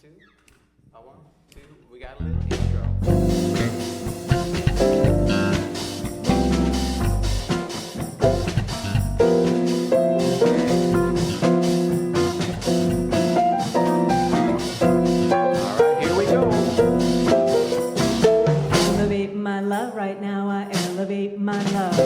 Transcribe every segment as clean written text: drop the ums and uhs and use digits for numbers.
two, a 1, 2. We got a little intro. Elevate my love right now, I elevate my love.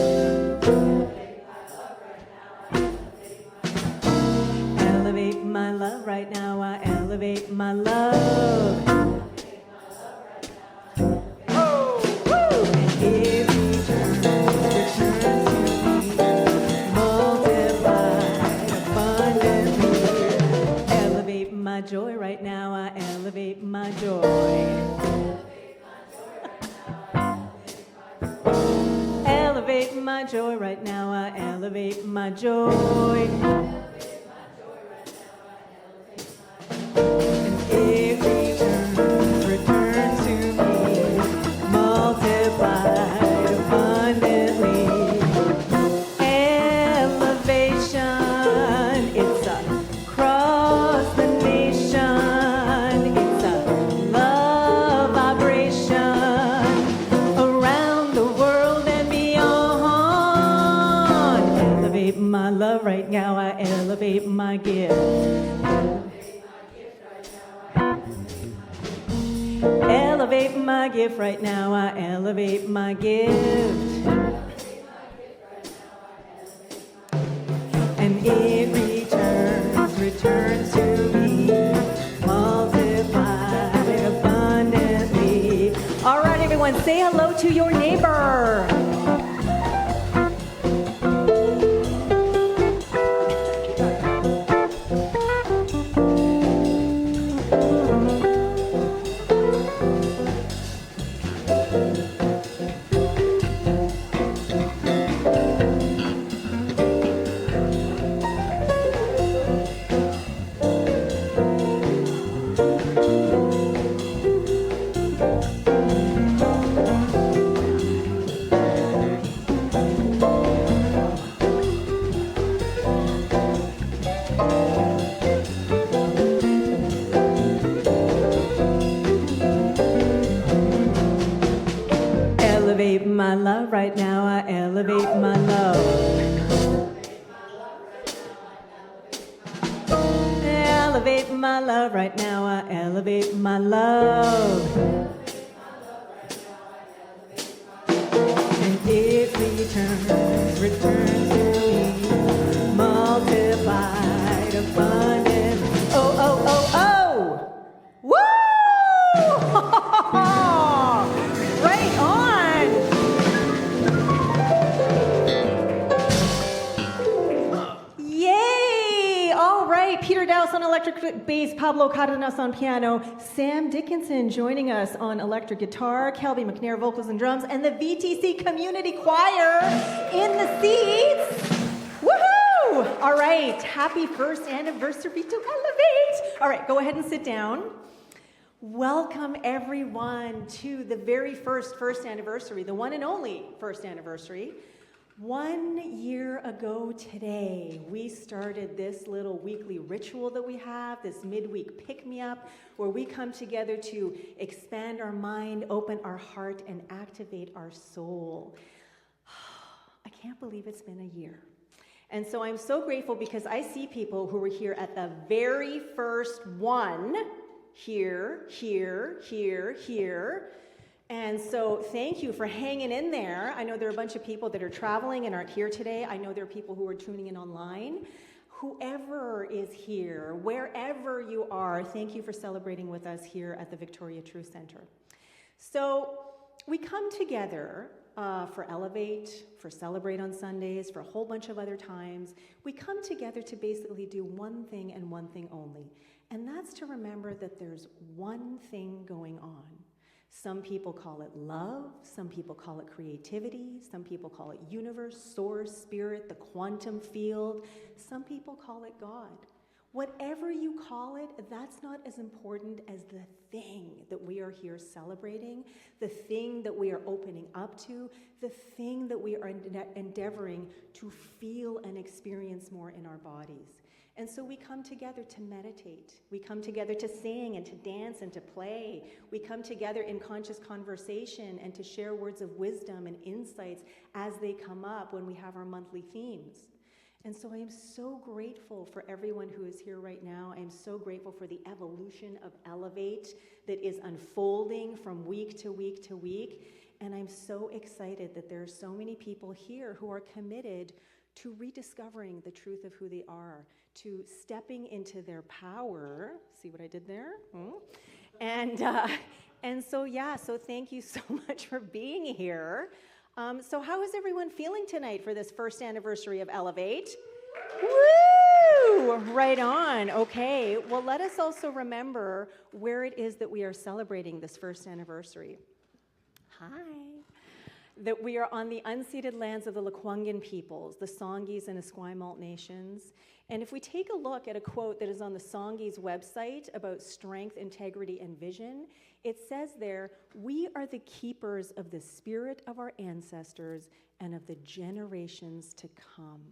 Elevate my love right now, I elevate my love. Oh, woo! And every turn returns to me, multiplied abundantly. Elevate my joy right now, I elevate my joy. Elevate my joy right now, I elevate my joy. And every turn returns to me, multiplied abundantly. Elevation, it's across the nation, it's a love vibration around the world and beyond. Elevate my love right now, I elevate my gift. Elevate my gift right now, I elevate my gift. And it returns to me, multiplied abundantly. All right, everyone, say hello to your neighbor. Elevate my love right now, I elevate my love. Elevate my love right now, I elevate my love. And it returns to me, multiplied abundant. Oh, oh, oh, oh! Woo! Right on! Yay! All right, Peter Dowse on electric bass, Pablo Cardenas on piano, Sam Dickinson joining us on electric guitar, Kelby MacNayr vocals and drums, and the VTC Community Choir in the seats. Woohoo! All right, happy first anniversary to Elevate. All right, go ahead and sit down. Welcome everyone to the very first anniversary, the one and only first anniversary. 1 year ago today, we started this little weekly ritual that we have, this midweek pick-me-up, where we come together to expand our mind, open our heart, and activate our soul. I can't believe it's been a year. And so I'm so grateful because I see people who were here at the very first one, here. And so thank you for hanging in there. I know there are a bunch of people that are traveling and aren't here today. I know there are people who are tuning in online. Whoever is here, wherever you are, thank you for celebrating with us here at the Victoria Truth Center. So we come together for Elevate, for Celebrate on Sundays, for a whole bunch of other times. We come together to basically do one thing and one thing only. And that's to remember that there's one thing going on. Some people call it love, some people call it creativity, some people call it universe, source, spirit, the quantum field, some people call it God. Whatever you call it, that's not as important as the thing that we are here celebrating, the thing that we are opening up to, the thing that we are endeavoring to feel and experience more in our bodies. And so we come together to meditate. We come together to sing and to dance and to play. We come together in conscious conversation and to share words of wisdom and insights as they come up when we have our monthly themes. And so I am so grateful for everyone who is here right now. I am so grateful for the evolution of Elevate that is unfolding from week to week to week. And I'm so excited that there are so many people here who are committed to rediscovering the truth of who they are, to stepping into their power. See what I did there? And so thank you so much for being here. So how is everyone feeling tonight for this first anniversary of Elevate? Woo! Right on. Okay. Well, let us also remember where it is that we are celebrating this first anniversary. Hi. That we are on the unceded lands of the Lekwungen peoples, the Songhees and Esquimalt nations. And if we take a look at a quote that is on the Songhees website about strength, integrity, and vision, it says there, "We are the keepers of the spirit of our ancestors and of the generations to come."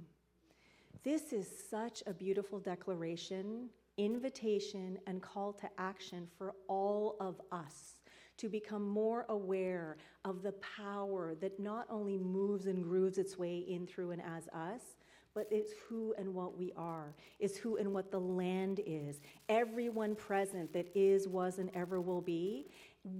This is such a beautiful declaration, invitation, and call to action for all of us to become more aware of the power that not only moves and grooves its way in through and as us, but it's who and what we are, is who and what the land is. Everyone present that is, was, and ever will be,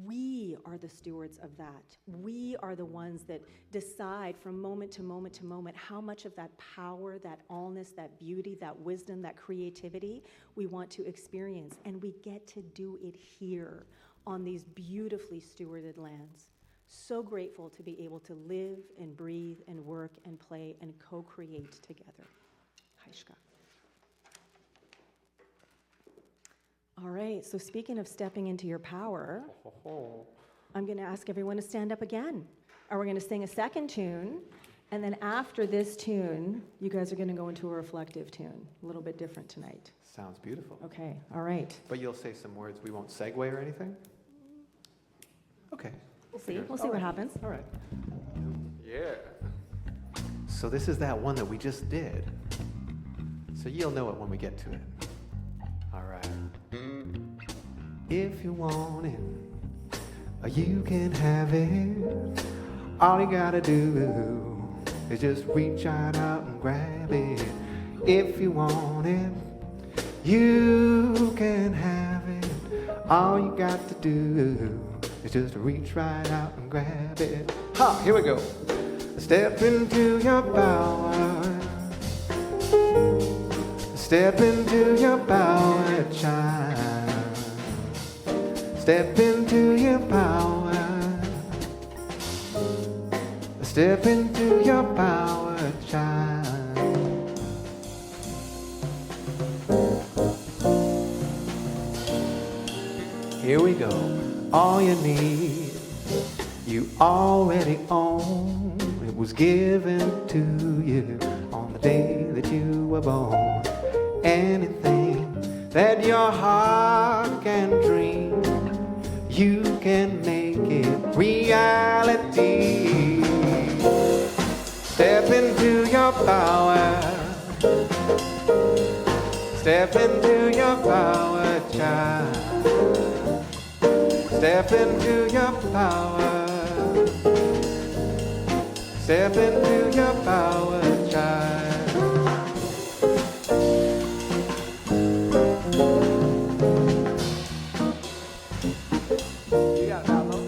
we are the stewards of that. We are the ones that decide from moment to moment to moment how much of that power, that allness, that beauty, that wisdom, that creativity we want to experience. And we get to do it here on these beautifully stewarded lands. So grateful to be able to live and breathe and work and play and co-create together. Haishka. All right, so speaking of stepping into your power, I'm going to ask everyone to stand up again. And we're going to sing a second tune, and then after this tune, you guys are going to go into a reflective tune, a little bit different tonight. Sounds beautiful. Okay, all right. But you'll say some words. We won't segue or anything? Okay. We'll see what happens. All right. Yeah. So this is that one that we just did. So you'll know it when we get to it. All right. If you want it, you can have it. All you gotta do is just reach right out and grab it. If you want it, you can have it. All you got to do is just reach right out and grab it. Ha! Here we go. Step into your power. Step into your power, child. Step into your power. Step into your power, child. Here we go. All you need, you already own. It was given to you on the day that you were born. Anything that your heart can dream, you can make it reality. Step into your power. Step into your power, child. Step into your power. Step into your power, child. You got it, Pablo.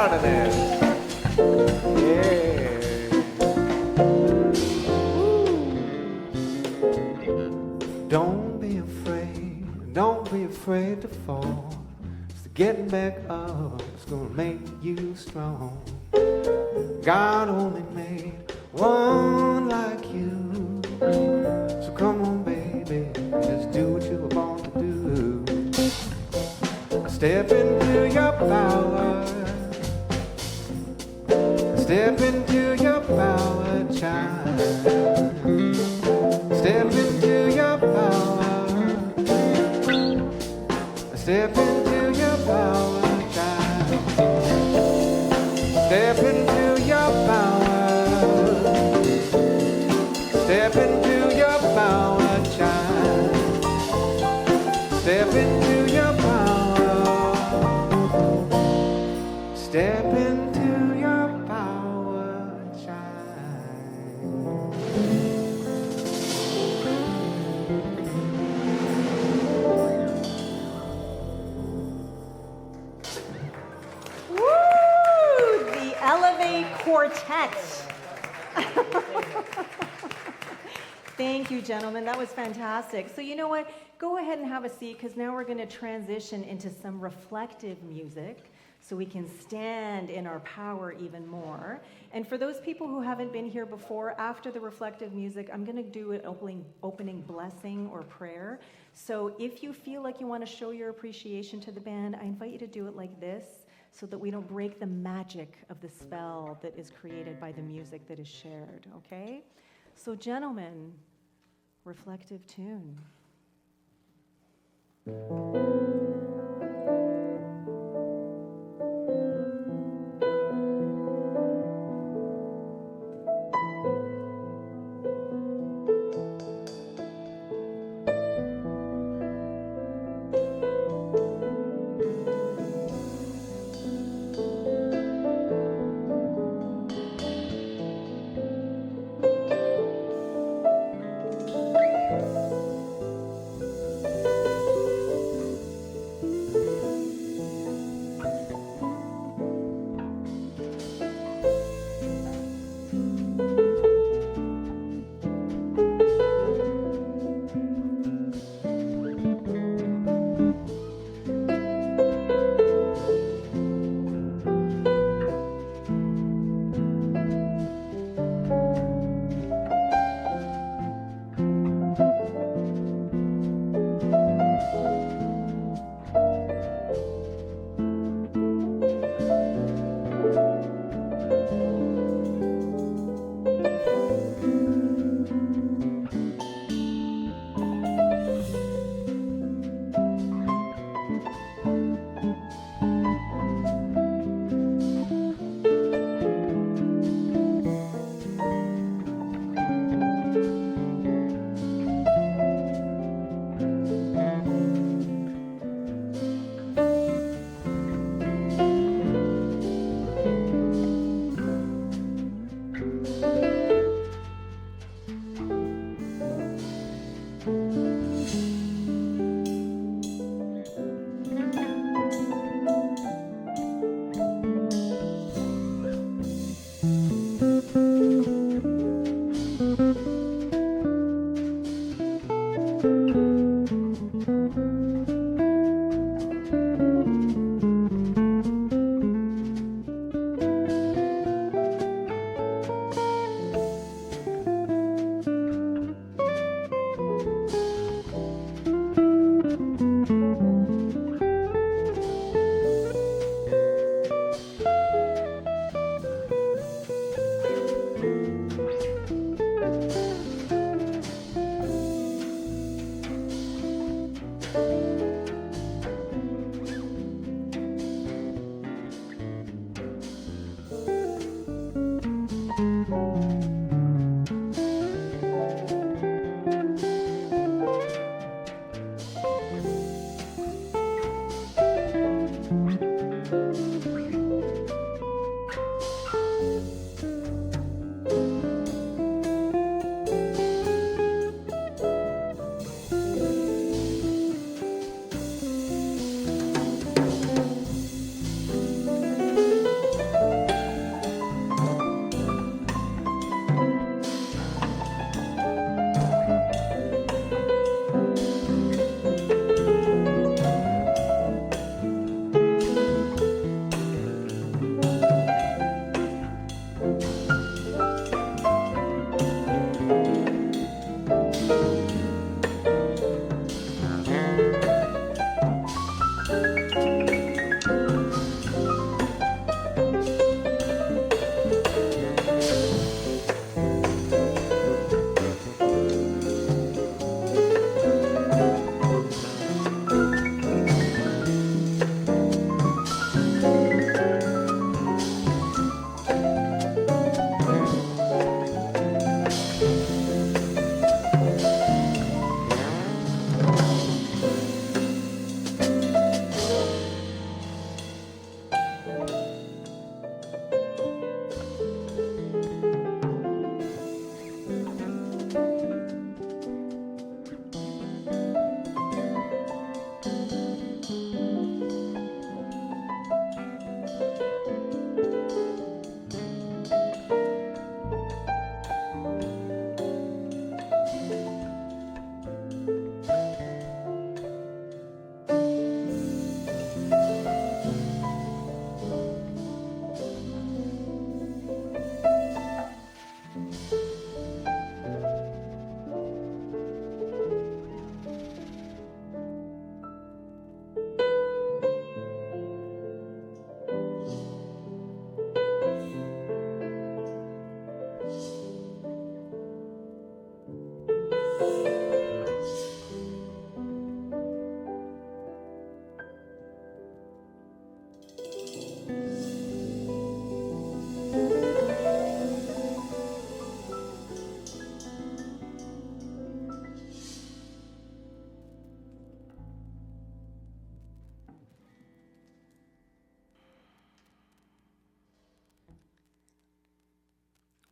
Cardenas. Yeah. Don't be afraid to fall. It's the getting back up, it's gonna make you strong. God only made one like you. So come on, baby, just do what you were born to do. Step into your power. Step into your power, child. Step into your power. Step into your power, child. Step into your power. Step into your power, child. Step into your power. Step into your power, child. Woo! The Elevate Quartet. Thank you, gentlemen. That was fantastic. So you know what? Go ahead and have a seat, because now we're going to transition into some reflective music so we can stand in our power even more. And for those people who haven't been here before, after the reflective music, I'm going to do an opening blessing or prayer. So if you feel like you want to show your appreciation to the band, I invite you to do it like this, so that we don't break the magic of the spell that is created by the music that is shared, okay? So gentlemen, reflective tune.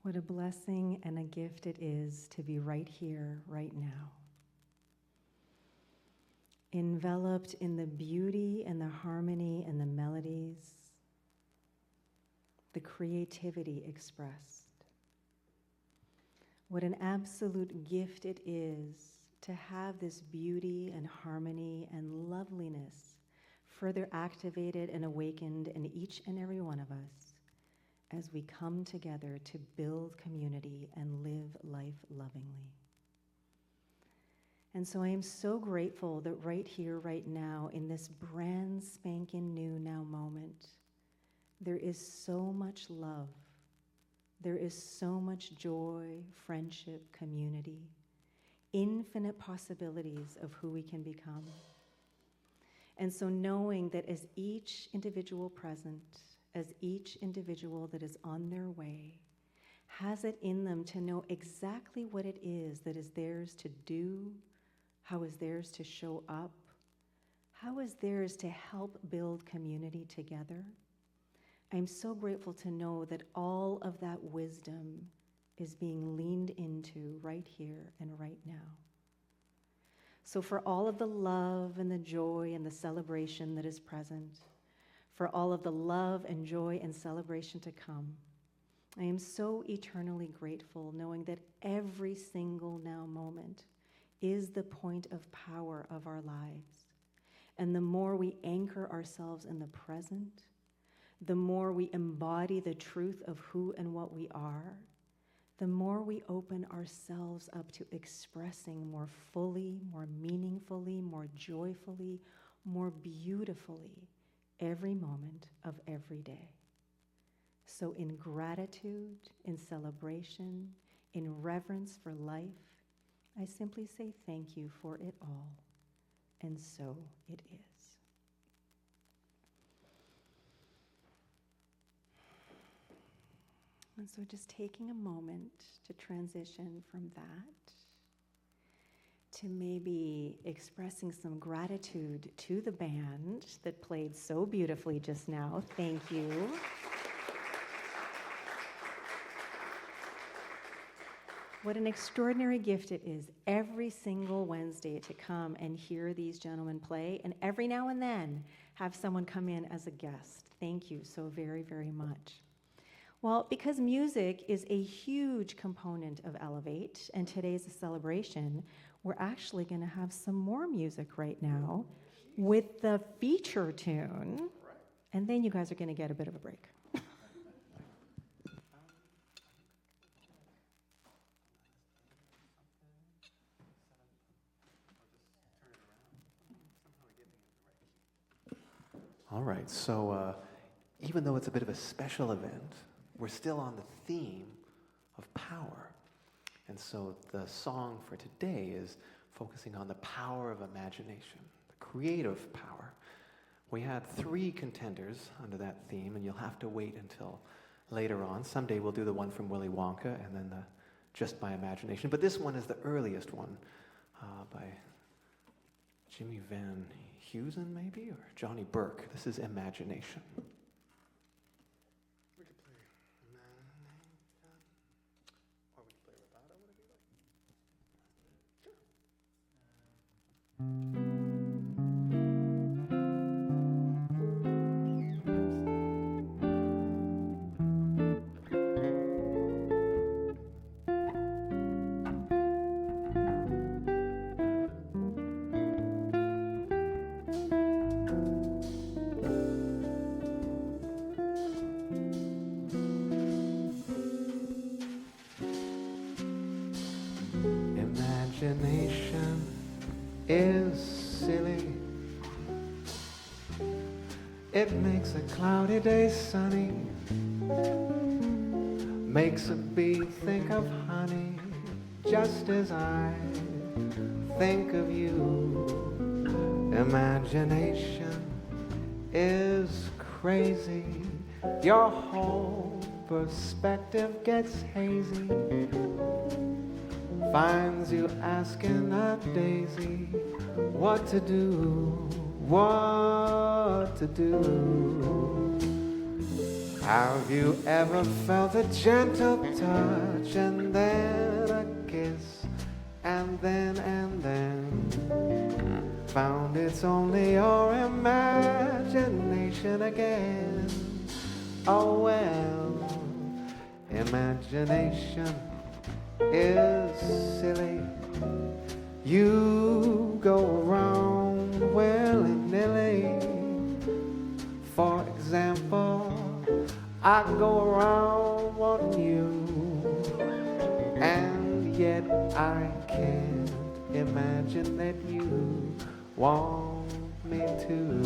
What a blessing and a gift it is to be right here, right now. Enveloped in the beauty and the harmony and the melodies, the creativity expressed. What an absolute gift it is to have this beauty and harmony and loveliness further activated and awakened in each and every one of us as we come together to build community and live life lovingly. And so I am so grateful that right here, right now, in this brand spanking new now moment, there is so much love. There is so much joy, friendship, community, infinite possibilities of who we can become. And so knowing that as each individual present, as each individual that is on their way, has it in them to know exactly what it is that is theirs to do, how is theirs to show up, how is theirs to help build community together. I'm so grateful to know that all of that wisdom is being leaned into right here and right now. So for all of the love and the joy and the celebration that is present, for all of the love and joy and celebration to come, I am so eternally grateful knowing that every single now moment is the point of power of our lives. And the more we anchor ourselves in the present, the more we embody the truth of who and what we are, the more we open ourselves up to expressing more fully, more meaningfully, more joyfully, more beautifully every moment of every day. So in gratitude, in celebration, in reverence for life, I simply say thank you for it all, and so it is. And so just taking a moment to transition from that to maybe expressing some gratitude to the band that played so beautifully just now. Thank you. What an extraordinary gift it is every single Wednesday to come and hear these gentlemen play, and every now and then have someone come in as a guest. Thank you so very, very much. Well, because music is a huge component of Elevate, and today's a celebration, we're actually going to have some more music right now with the feature tune, and then you guys are going to get a bit of a break. All right, so even though it's a bit of a special event, we're still on the theme of power. And so the song for today is focusing on the power of imagination, the creative power. We had 3 contenders under that theme, and you'll have to wait until later on. Someday we'll do the one from Willy Wonka and then the Just My Imagination. But this one is the earliest one by Jimmy Van Heusen, maybe, or Johnny Burke. This is Imagination. We could play Imagination, or we could play Rubato, whatever you like. Sure. Imagination is silly. It makes a cloudy day sunny, makes a bee think of honey, just as I think of you. Imagination is crazy. Your whole perspective gets hazy, finds you asking a daisy what to do, what to do. Have you ever felt a gentle touch and then a kiss and then found it's only your imagination again? Oh well, imagination is silly. You go around willy-nilly. For example, I go around wanting you, and yet I can't imagine that you want me to.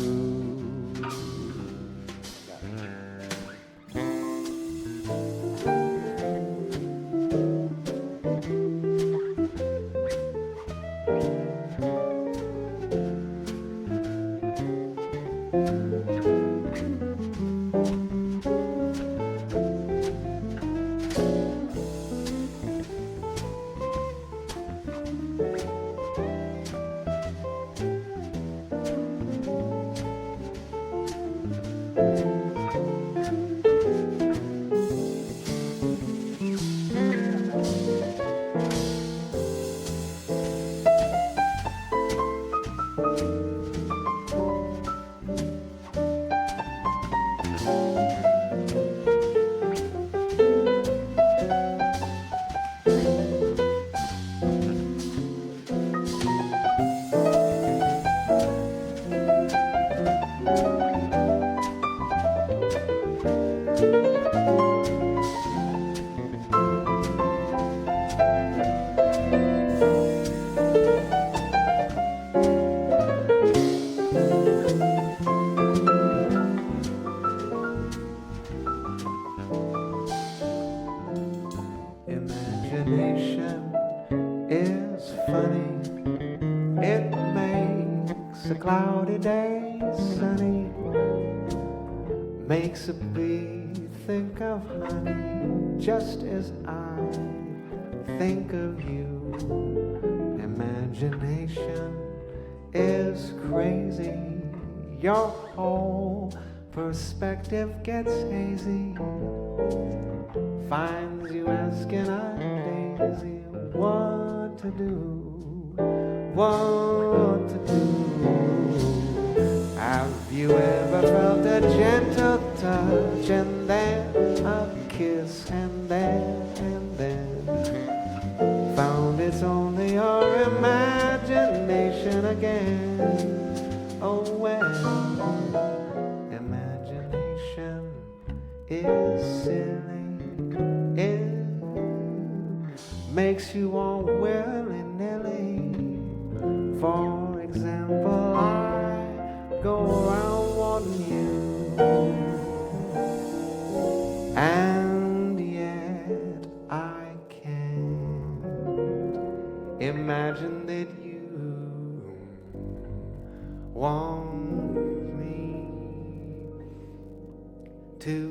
Imagination is funny. It makes a cloudy day sunny. Makes a bee think of honey, just as I think of you. Imagination is crazy. Your whole perspective gets hazy. Finds you asking a daisy what to do, what to do. Have you ever felt a gentle touch and then a kiss and then found it's only your imagination again? Oh well, imagination is silly. It makes you want willy-nilly. For example, I go around wanting you, and yet I can't imagine that you want me to.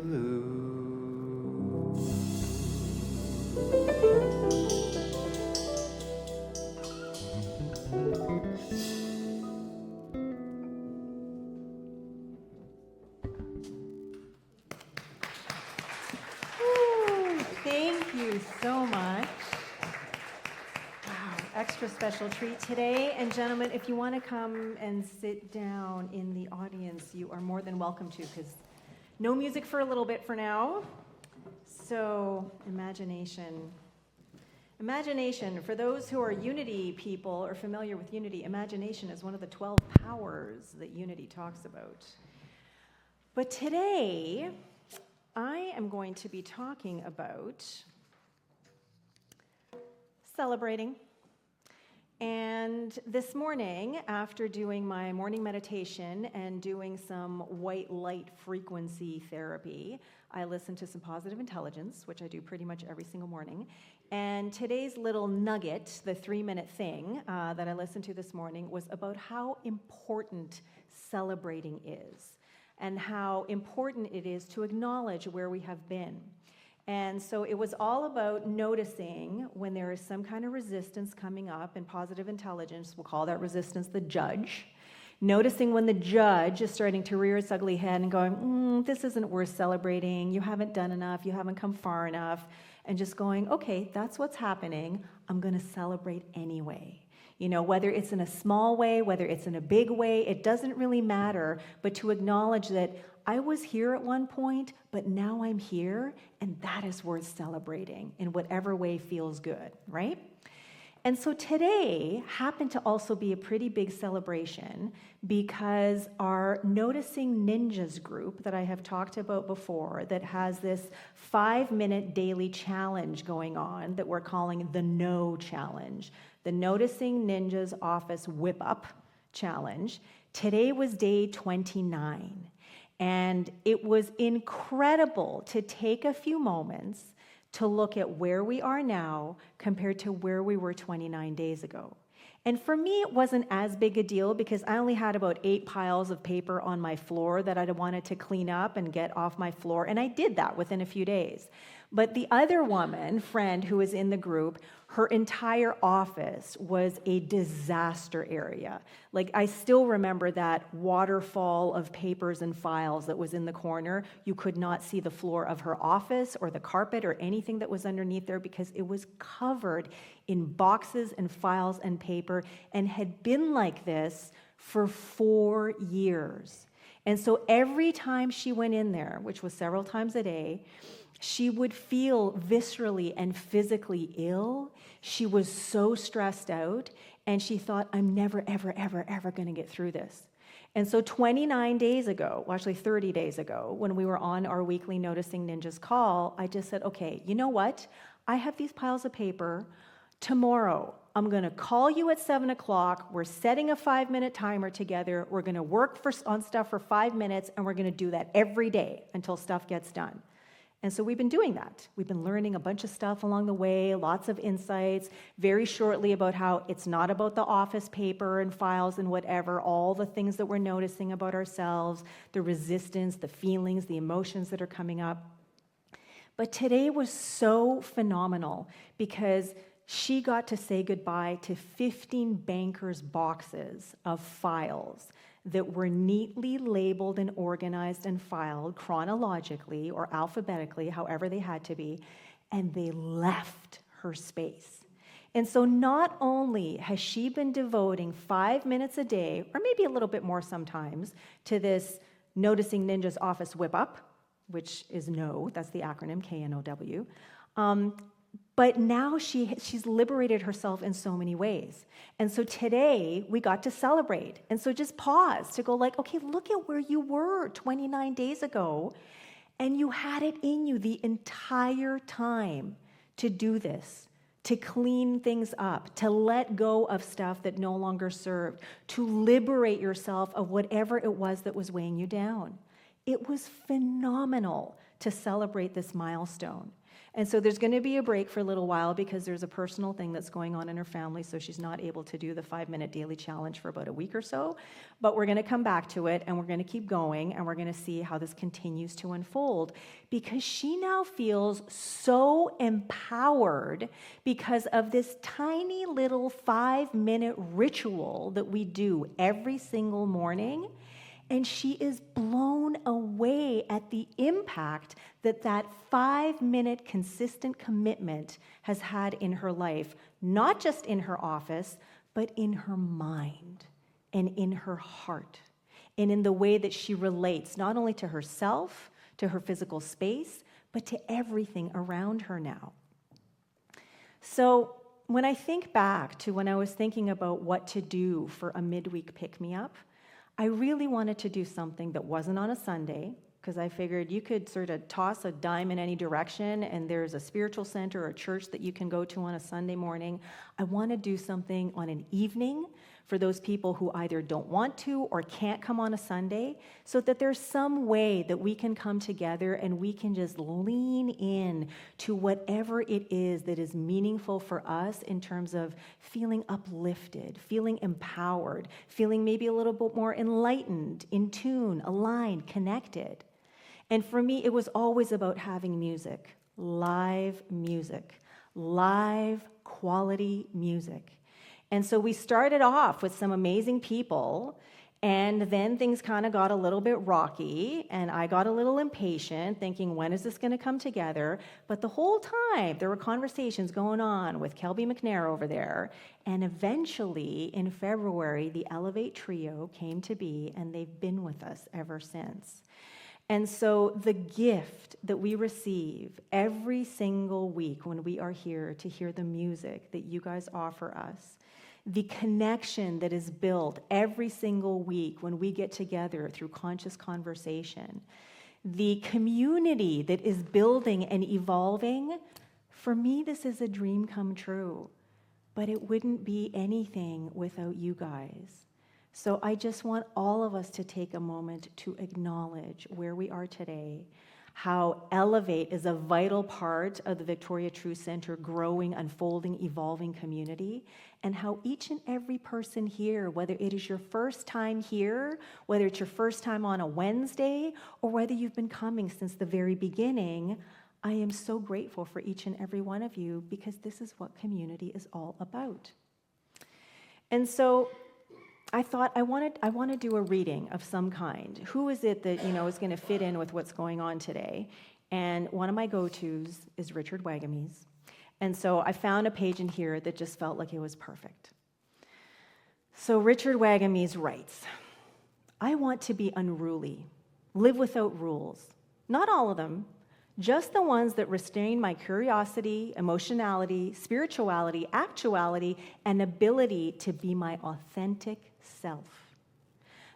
Thank you so much. Wow, extra special treat today. And gentlemen, if you want to come and sit down in the audience, you are more than welcome to, because no music for a little bit for now. So, imagination. Imagination, for those who are Unity people or familiar with Unity, imagination is one of the 12 powers that Unity talks about. But today, I am going to be talking about celebrating. And this morning, after doing my morning meditation and doing some white light frequency therapy, I listened to some positive intelligence, which I do pretty much every single morning. And today's little nugget, the 3-minute thing that I listened to this morning, was about how important celebrating is and how important it is to acknowledge where we have been. And so it was all about noticing when there is some kind of resistance coming up in positive intelligence. We'll call that resistance the judge. Noticing when the judge is starting to rear its ugly head and going, this isn't worth celebrating, you haven't done enough, you haven't come far enough, and just going, okay, that's what's happening, I'm going to celebrate anyway. You know, whether it's in a small way, whether it's in a big way, it doesn't really matter, but to acknowledge that I was here at one point, but now I'm here, and that is worth celebrating in whatever way feels good, right? And so today happened to also be a pretty big celebration because our Noticing Ninjas group that I have talked about before, that has this 5-minute daily challenge going on that we're calling the No Challenge, the Noticing Ninjas Office Whip Up Challenge. Today was day 29, and it was incredible to take a few moments to look at where we are now compared to where we were 29 days ago. And for me, it wasn't as big a deal because I only had about 8 piles of paper on my floor that I wanted to clean up and get off my floor, and I did that within a few days. But the other friend who was in the group, her entire office was a disaster area. Like, I still remember that waterfall of papers and files that was in the corner. You could not see the floor of her office or the carpet or anything that was underneath there because it was covered in boxes and files and paper and had been like this for 4 years. And so every time she went in there, which was several times a day, she would feel viscerally and physically ill. She was so stressed out, and she thought, I'm never, ever, ever, ever going to get through this. And so 29 days ago, well, actually 30 days ago, when we were on our weekly Noticing Ninjas call, I just said, okay, you know what? I have these piles of paper. Tomorrow, I'm going to call you at 7 o'clock. We're setting a 5-minute timer together. We're going to work on stuff for 5 minutes, and we're going to do that every day until stuff gets done. And so we've been doing that. We've been learning a bunch of stuff along the way, lots of insights, very shortly about how it's not about the office paper and files and whatever, all the things that we're noticing about ourselves, the resistance, the feelings, the emotions that are coming up. But today was so phenomenal because she got to say goodbye to 15 bankers' boxes of files that were neatly labeled and organized and filed chronologically or alphabetically, however they had to be, and they left her space. And so not only has she been devoting 5 minutes a day, or maybe a little bit more sometimes, to this Noticing Ninjas Office Whip Up, which is KNOW, that's the acronym, KNOW, but now she's liberated herself in so many ways. And so today we got to celebrate. And so just pause to go like, okay, look at where you were 29 days ago. And you had it in you the entire time to do this, to clean things up, to let go of stuff that no longer served, to liberate yourself of whatever it was that was weighing you down. It was phenomenal to celebrate this milestone. And so there's going to be a break for a little while because there's a personal thing that's going on in her family, so she's not able to do the 5-minute daily challenge for about a week or so. But we're going to come back to it, and we're going to keep going, and we're going to see how this continues to unfold because she now feels so empowered because of this tiny little 5-minute ritual that we do every single morning. And she is blown away at the impact that 5-minute consistent commitment has had in her life, not just in her office, but in her mind and in her heart, and in the way that she relates not only to herself, to her physical space, but to everything around her now. So when I think back to when I was thinking about what to do for a midweek pick-me-up, I really wanted to do something that wasn't on a Sunday, because I figured you could sort of toss a dime in any direction and there's a spiritual center or a church that you can go to on a Sunday morning. I want to do something on an evening for those people who either don't want to or can't come on a Sunday, so that there's some way that we can come together and we can just lean in to whatever it is that is meaningful for us in terms of feeling uplifted, feeling empowered, feeling maybe a little bit more enlightened, in tune, aligned, connected. And for me, it was always about having music, live quality music. And so we started off with some amazing people, And then things kind of got a little bit rocky, and I got a little impatient, thinking, when is this going to come together? But the whole time, there were conversations going on with Kelby MacNayr over there, and eventually, in February, the Elevate Trio came to be, and they've been with us ever since. And so the gift that we receive every single week when we are here to hear the music that you guys offer us, the connection that is built every single week when we get together through conscious conversation, the community that is building and evolving, for me, this is a dream come true. But it wouldn't be anything without you guys. So I just want all of us to take a moment to acknowledge where we are today, how Elevate is a vital part of the Victoria True Center growing, unfolding, evolving community, and how each and every person here, whether it is your first time here, whether it's your first time on a Wednesday, or whether you've been coming since the very beginning, I am so grateful for each and every one of you, because this is what community is all about. And so I thought I want to do a reading of some kind. Who is it that is going to fit in with what's going on today? And one of my go-tos is Richard Wagamese. And so I found a page in here that just felt like it was perfect. So Richard Wagamese writes, I want to be unruly, live without rules. Not all of them, just the ones that restrain my curiosity, emotionality, spirituality, actuality, and ability to be my authentic self.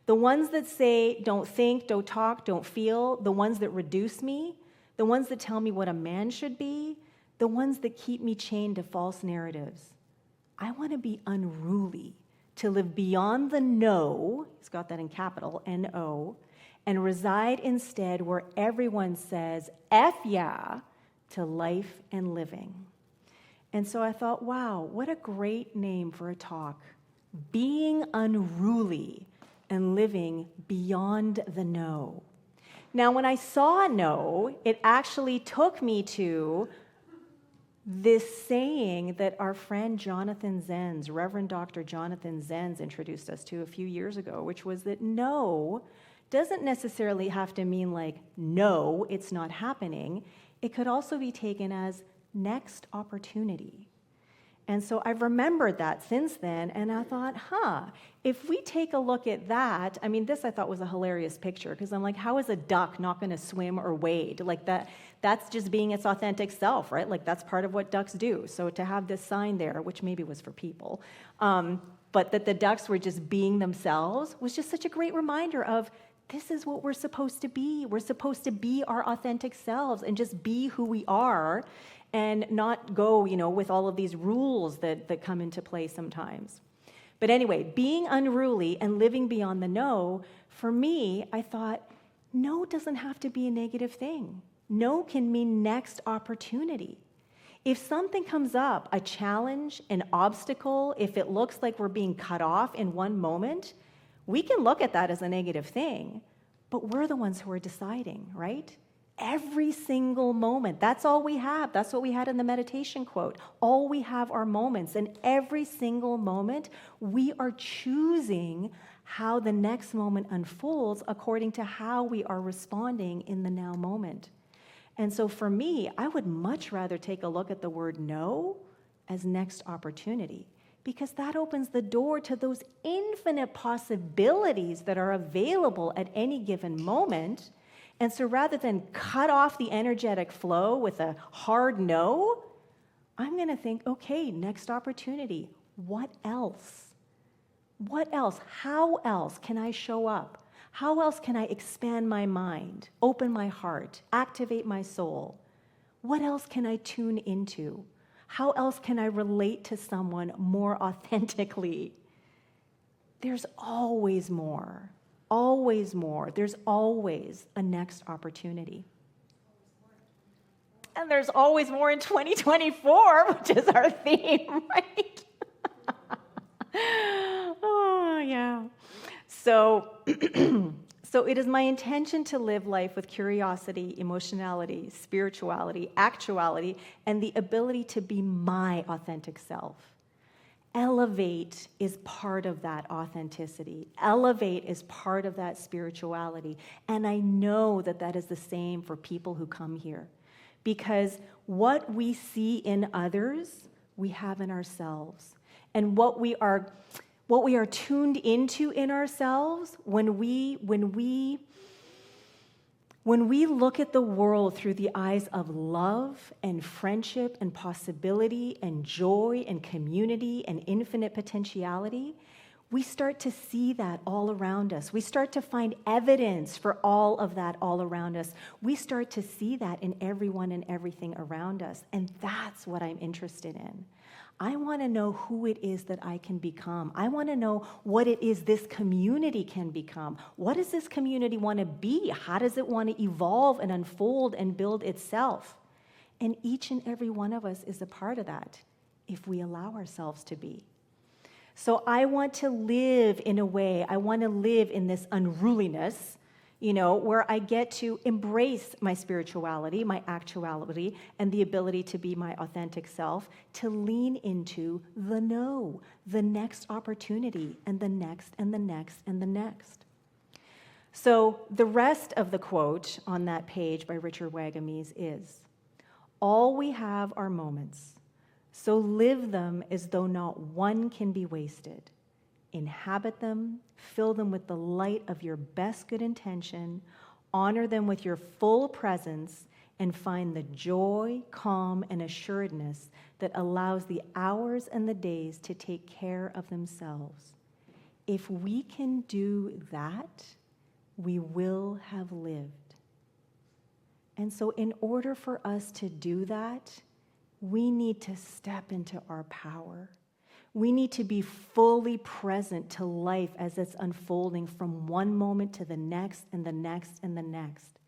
The ones that say, don't think, don't talk, don't feel, the ones that reduce me, the ones that tell me what a man should be, the ones that keep me chained to false narratives. I want to be unruly, to live beyond the no, he's got that in capital, N-O, and reside instead where everyone says, F yeah, to life and living. And so I thought, wow, what a great name for a talk. Being unruly and living beyond the no. Now, when I saw no, it actually took me to this saying that our friend Jonathan Zenz, Reverend Dr. Jonathan Zenz, introduced us to a few years ago, which was that no doesn't necessarily have to mean like, no, it's not happening. It could also be taken as next opportunity. And so I've remembered that since then, and I thought, if we take a look at that, I mean, this I thought was a hilarious picture, because I'm like, how is a duck not going to swim or wade? Like that's just being its authentic self, right? Like that's part of what ducks do. So to have this sign there, which maybe was for people, but that the ducks were just being themselves, was just such a great reminder of, this is what we're supposed to be. We're supposed to be our authentic selves and just be who we are, and not go, with all of these rules that come into play sometimes. But anyway, being unruly and living beyond the no, for me, I thought, no doesn't have to be a negative thing. No can mean next opportunity. If something comes up, a challenge, an obstacle, if it looks like we're being cut off in one moment, we can look at that as a negative thing, but we're the ones who are deciding, right? Every single moment. That's all we have. That's what we had in the meditation quote. All we have are moments, and every single moment we are choosing how the next moment unfolds according to how we are responding in the now moment. And so for me, I would much rather take a look at the word no as next opportunity, because that opens the door to those infinite possibilities that are available at any given moment. And so rather than cut off the energetic flow with a hard no, I'm going to think, okay, next opportunity. What else? What else? How else can I show up? How else can I expand my mind, open my heart, activate my soul? What else can I tune into? How else can I relate to someone more authentically? There's always more. Always more. There's always a next opportunity. And there's always more in 2024, which is our theme, right? Oh, yeah. So it is my intention to live life with curiosity, emotionality, spirituality, actuality, and the ability to be my authentic self. Elevate is part of that authenticity. Elevate is part of that spirituality. And I know that that is the same for people who come here. Because what we see in others, we have in ourselves. And what we are tuned into in ourselves, when we look at the world through the eyes of love and friendship and possibility and joy and community and infinite potentiality, we start to see that all around us. We start to find evidence for all of that all around us. We start to see that in everyone and everything around us. And that's what I'm interested in. I want to know who it is that I can become. I want to know what it is this community can become. What does this community want to be? How does it want to evolve and unfold and build itself? And each and every one of us is a part of that if we allow ourselves to be. So I want to live in a way, I want to live in this unruliness, where I get to embrace my spirituality, my actuality, and the ability to be my authentic self, to lean into the next opportunity, and the next, and the next, and the next. So the rest of the quote on that page by Richard Wagamese is, "All we have are moments, so live them as though not one can be wasted. Inhabit them, fill them with the light of your best good intention, honor them with your full presence, and find the joy, calm, and assuredness that allows the hours and the days to take care of themselves. If we can do that, we will have lived." And so in order for us to do that, we need to step into our power. We need to be fully present to life as it's unfolding from one moment to the next and the next and the next.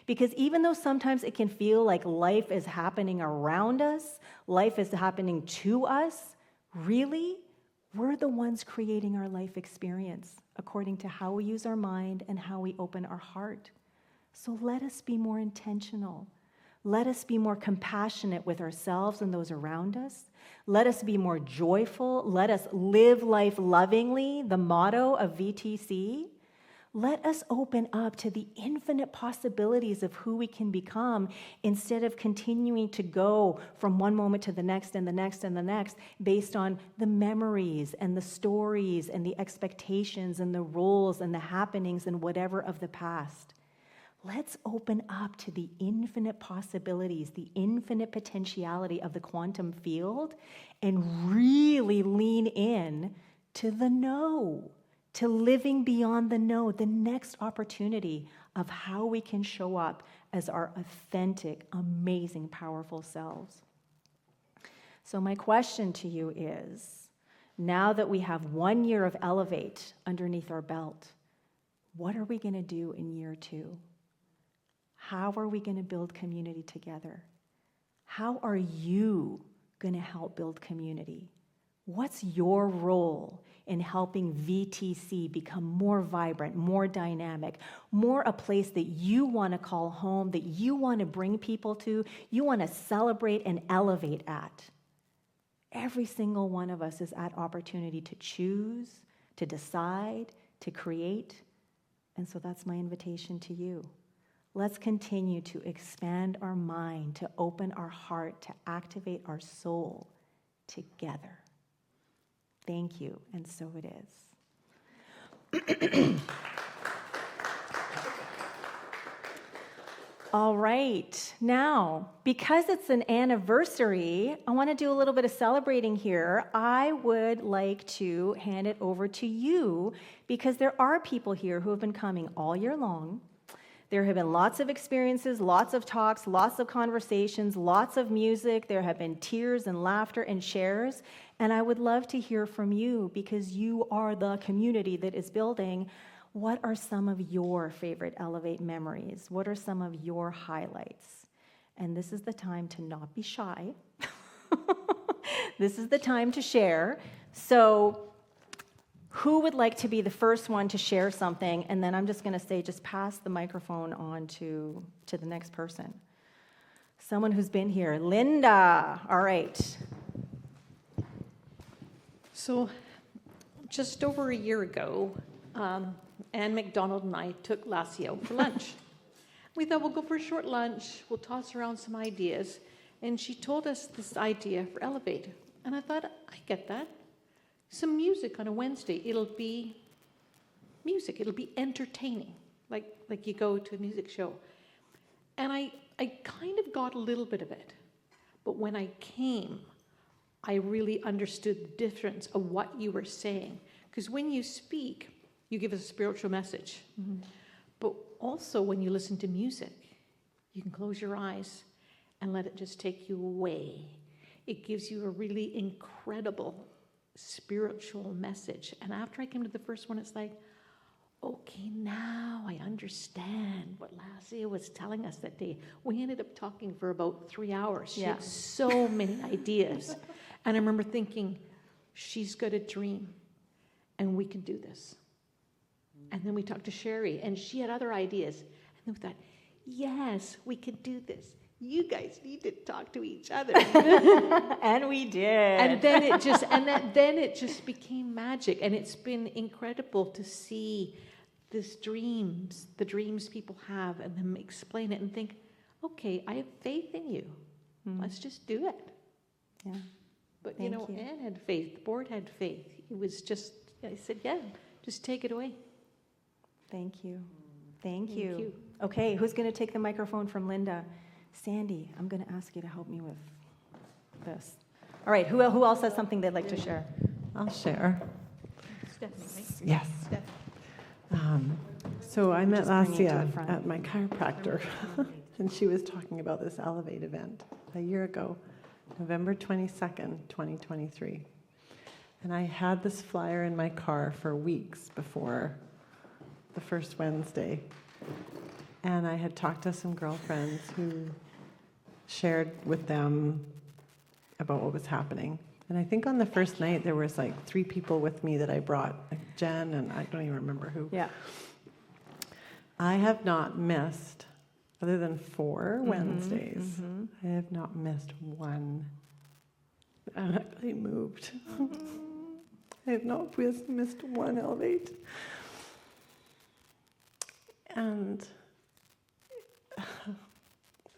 Because even though sometimes it can feel like life is happening around us, life is happening to us, really, we're the ones creating our life experience according to how we use our mind and how we open our heart. So let us be more intentional. Let us be more compassionate with ourselves and those around us. Let us be more joyful. Let us live life lovingly, the motto of VTC. Let us open up to the infinite possibilities of who we can become instead of continuing to go from one moment to the next and the next and the next based on the memories and the stories and the expectations and the roles and the happenings and whatever of the past. Let's open up to the infinite possibilities, the infinite potentiality of the quantum field, and really lean in to the no, to living beyond the no, the next opportunity of how we can show up as our authentic, amazing, powerful selves. So my question to you is, now that we have 1 year of Elevate underneath our belt, what are we going to do in year 2? How are we going to build community together? How are you going to help build community? What's your role in helping VTC become more vibrant, more dynamic, more a place that you want to call home, that you want to bring people to, you want to celebrate and elevate at? Every single one of us is at opportunity to choose, to decide, to create. And so that's my invitation to you. Let's continue to expand our mind, to open our heart, to activate our soul together. Thank you, and so it is. All right, now, because it's an anniversary, I want to do a little bit of celebrating here. I would like to hand it over to you because there are people here who have been coming all year long. There have been lots of experiences, lots of talks, lots of conversations, lots of music. There have been tears and laughter and shares. And I would love to hear from you because you are the community that is building. What are some of your favorite Elevate memories? What are some of your highlights? And this is the time to not be shy. This is the time to share. So who would like to be the first one to share something? And then I'm just going to say, just pass the microphone on to the next person. Someone who's been here. Linda. All right. So, just over a year ago, Anne McDonald and I took Lesia out for lunch. We thought we'll go for a short lunch, we'll toss around some ideas, and she told us this idea for Elevate. And I thought, I get that. Some music on a Wednesday, it'll be music, it'll be entertaining, like you go to a music show. And I kind of got a little bit of it, but when I came, I really understood the difference of what you were saying. Because when you speak, you give a spiritual message. Mm-hmm. But also when you listen to music, you can close your eyes and let it just take you away. It gives you a really incredible spiritual message. And after I came to the first one, it's like, okay, now I understand what Lesia was telling us that day. We ended up talking for about 3 hours. She had so many ideas. And I remember thinking, she's got a dream, and we can do this. And then we talked to Sherry, and she had other ideas. And then we thought, yes, we can do this. You guys need to talk to each other. And we did. And then it just became magic. And it's been incredible to see the dreams people have, and them explain it and think, okay, I have faith in you. Let's just do it. Yeah. But Anne had faith, the board had faith. It was just, I said, yeah, just take it away. Thank you. Thank you. Okay, who's going to take the microphone from Linda? Sandy, I'm going to ask you to help me with this. All right, who else has something they'd like to share? I'll share. Stephanie, right? Yes. So I met Lesia at my chiropractor, and she was talking about this Elevate event a year ago, November 22nd, 2023. And I had this flyer in my car for weeks before the first Wednesday. And I had talked to some girlfriends who shared with them about what was happening. And I think on the first night, there was like 3 people with me that I brought, like Jen, and I don't even remember who. Yeah. I have not missed, other than 4 Wednesdays, I have not missed one. I'm actually moved. I have not missed one Elevate. And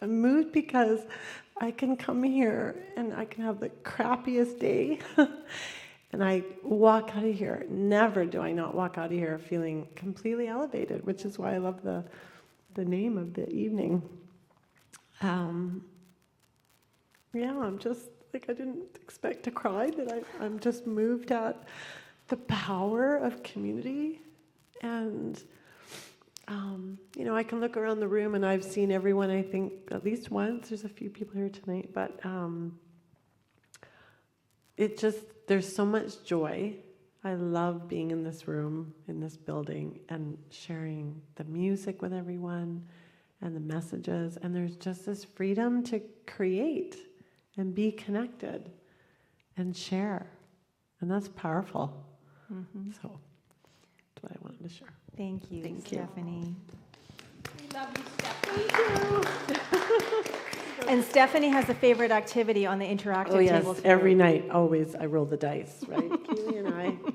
I'm moved because I can come here and I can have the crappiest day and I walk out of here. Never do I not walk out of here feeling completely elevated, which is why I love the name of the evening. I'm just like, I didn't expect to cry, but I'm just moved at the power of community. And I can look around the room and I've seen everyone, I think, at least once. There's a few people here tonight, but there's so much joy. I love being in this room, in this building, and sharing the music with everyone and the messages. And there's just this freedom to create and be connected and share. And that's powerful. Mm-hmm. So that's what I wanted to share. Thank you, Stephanie. We love you, Stephanie. And Stephanie has a favorite activity on the interactive table. Yes, every night, always, I roll the dice, right?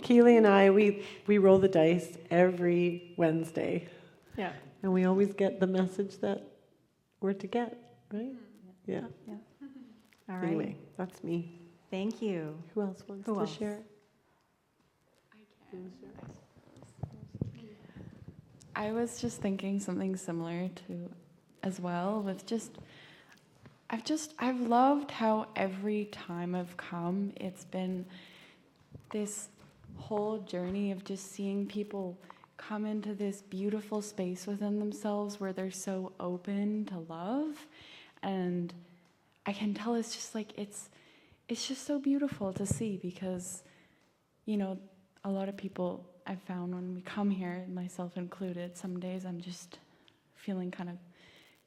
Keely and I, we roll the dice every Wednesday. Yeah. And we always get the message that we're to get, right? Yeah. All right. Anyway, that's me. Thank you. Who else wants to share? I was just thinking something similar to as well with I've loved how every time I've come, it's been this whole journey of just seeing people come into this beautiful space within themselves where they're so open to love. And I can tell it's just like, it's just so beautiful to see because, a lot of people I've found when we come here, myself included, some days I'm just feeling kind of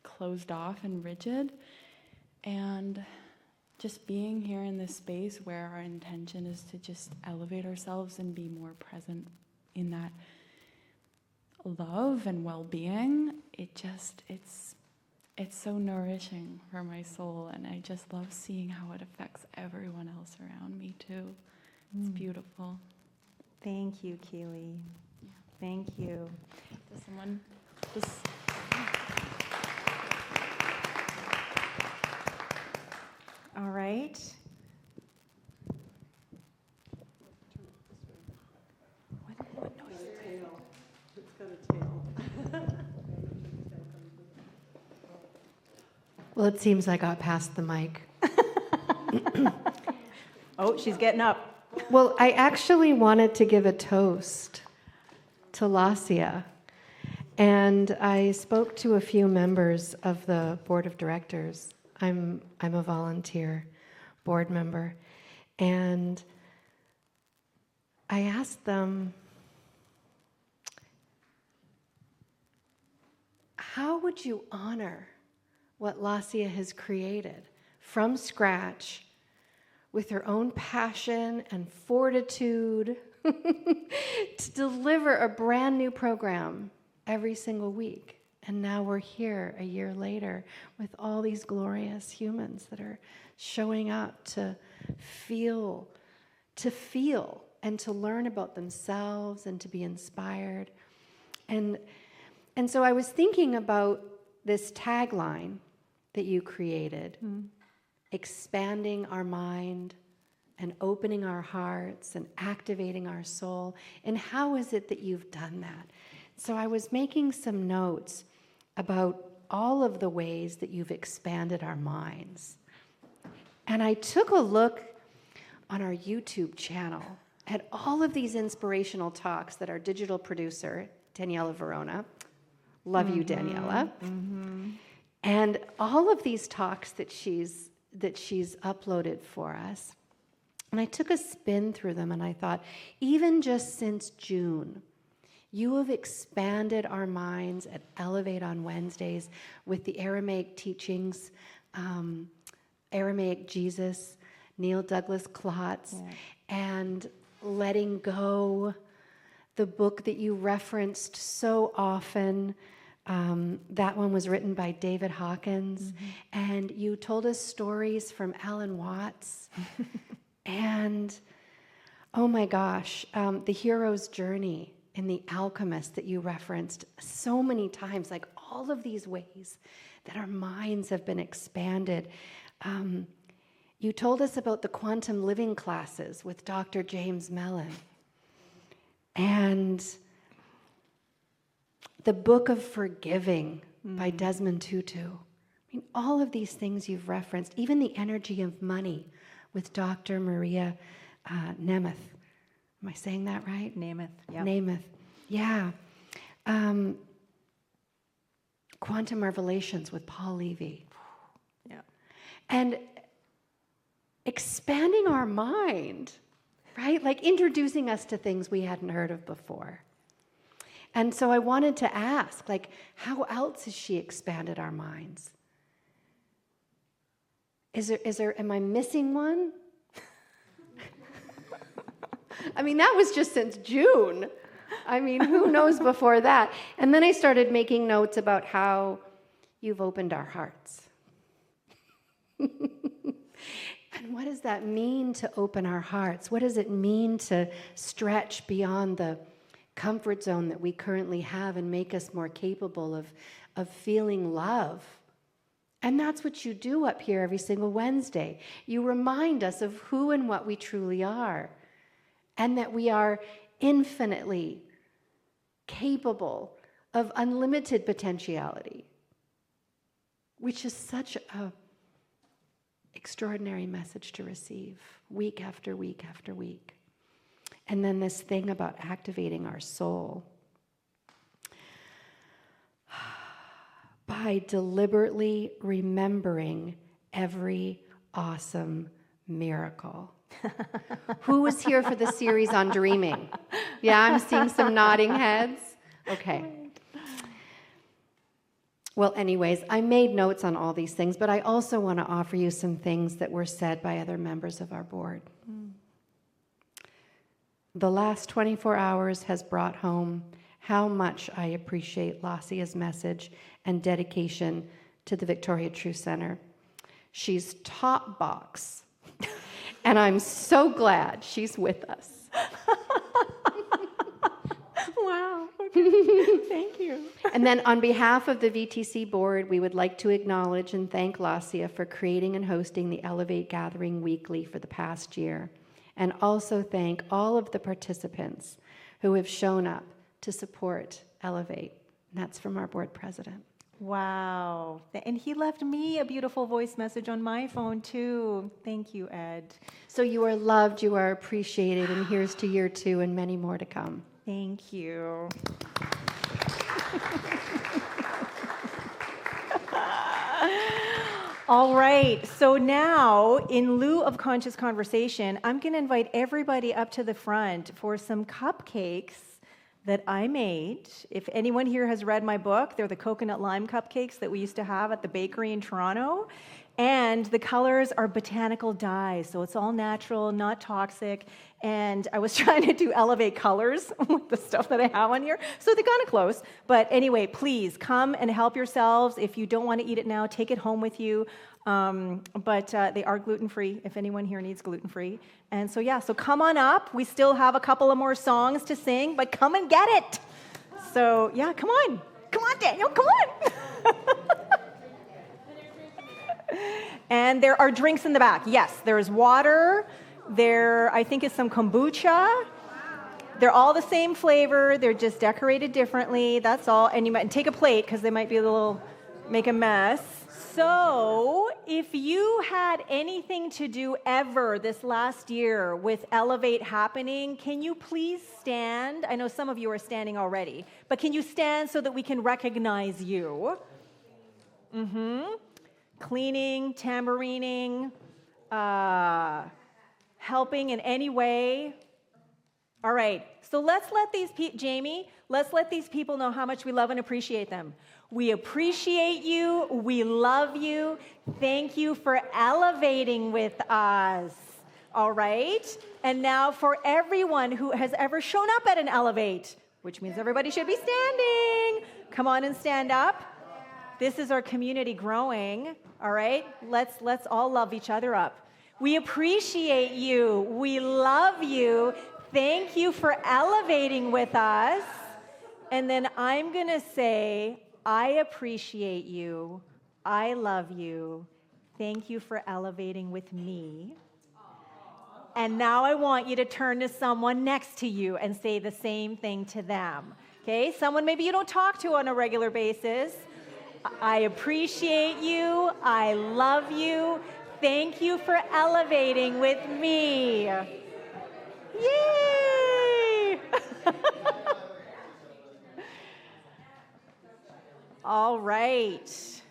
closed off and rigid. And just being here in this space where our intention is to just elevate ourselves and be more present in that love and well-being, it's so nourishing for my soul, and I just love seeing how it affects everyone else around me too. It's beautiful. Thank you, Keely. Thank you. Does someone just... All right. What noise is it? It's got a tail. Well, it seems I got past the mic. Oh, she's getting up. Well, I actually wanted to give a toast to Lesia. And I spoke to a few members of the board of directors. I'm a volunteer board member. And I asked them, how would you honor what Lesia has created from scratch with her own passion and fortitude to deliver a brand new program every single week? And now we're here a year later with all these glorious humans that are showing up to feel and to learn about themselves and to be inspired. And so I was thinking about this tagline that you created, expanding our mind and opening our hearts and activating our soul. And how is it that you've done that? So I was making some notes about all of the ways that you've expanded our minds. And I took a look on our YouTube channel at all of these inspirational talks that our digital producer, Daniela Verona, love you, Daniela, and all of these talks that she's uploaded for us. And I took a spin through them and I thought, even just since June, you have expanded our minds at Elevate on Wednesdays with the Aramaic teachings, Aramaic Jesus, Neil Douglas Klotz, and Letting Go, the book that you referenced so often. That one was written by David Hawkins, and you told us stories from Alan Watts. And, oh my gosh, The Hero's Journey and The Alchemist that you referenced so many times, like all of these ways that our minds have been expanded. You told us about the quantum living classes with Dr. James Mellon. And the Book of Forgiving by Desmond Tutu. I mean, all of these things you've referenced, even the energy of money with Dr. Maria Nemeth. Am I saying that right? Namath. Yeah. Namath. Yeah. Quantum Revelations with Paul Levy. Yeah. And expanding our mind, right? Like introducing us to things we hadn't heard of before. And so I wanted to ask, like, how else has she expanded our minds? Am I missing one? I mean, that was just since June. I mean, who knows before that? And then I started making notes about how you've opened our hearts. And what does that mean to open our hearts? What does it mean to stretch beyond the comfort zone that we currently have and make us more capable of feeling love? And that's what you do up here every single Wednesday. You remind us of who and what we truly are, and that we are infinitely capable of unlimited potentiality, which is such a extraordinary message to receive week after week after week. And then this thing about activating our soul by deliberately remembering every awesome miracle. Who was here for the series on dreaming? Yeah, I'm seeing some nodding heads. Okay. Well, anyways, I made notes on all these things, but I also want to offer you some things that were said by other members of our board. The last 24 hours has brought home how much I appreciate Lesia's message and dedication to the Victoria True Center. She's top box And I'm so glad she's with us. Wow. Okay. Thank you. And then on behalf of the VTC board, we would like to acknowledge and thank Lesia for creating and hosting the Elevate Gathering weekly for the past year. And also thank all of the participants who have shown up to support Elevate. And that's from our board president. Wow. And he left me a beautiful voice message on my phone, too. Thank you, Ed. So you are loved, you are appreciated, and here's to year 2 and many more to come. Thank you. All right, so now, in lieu of conscious conversation, I'm going to invite everybody up to the front for some cupcakes that I made. If anyone here has read my book, they're the coconut lime cupcakes that we used to have at the bakery in Toronto. And the colors are botanical dyes, so it's all natural, not toxic. And I was trying to do Elevate colors with the stuff that I have on here, so they're kind of close. But anyway, please come and help yourselves. If you don't want to eat it now, take it home with you. But they are gluten-free, if anyone here needs gluten-free. And so yeah, so come on up. We still have a couple of more songs to sing, but come and get it. So yeah, come on. Come on, Daniel, come on. And there are drinks in the back. Yes, there's water. There, I think, is some kombucha. They're all the same flavor. They're just decorated differently. That's all. And you might take a plate because they might be make a mess. So, if you had anything to do ever this last year with Elevate happening, can you please stand? I know some of you are standing already, but can you stand so that we can recognize you? Cleaning, tamburining, helping in any way. All right, so let's let these Jamie, let's let these people know how much we love and appreciate them. We appreciate you, we love you, thank you for elevating with us. All right, and now for everyone who has ever shown up at an Elevate, which means everybody should be standing. Come on and stand up. This is our community growing, all right? Let's all love each other up. We appreciate you. We love you. Thank you for elevating with us. And then I'm going to say, I appreciate you. I love you. Thank you for elevating with me. And now I want you to turn to someone next to you and say the same thing to them. Okay? Someone maybe you don't talk to on a regular basis. I appreciate you. I love you. Thank you for elevating with me. Yay! All right.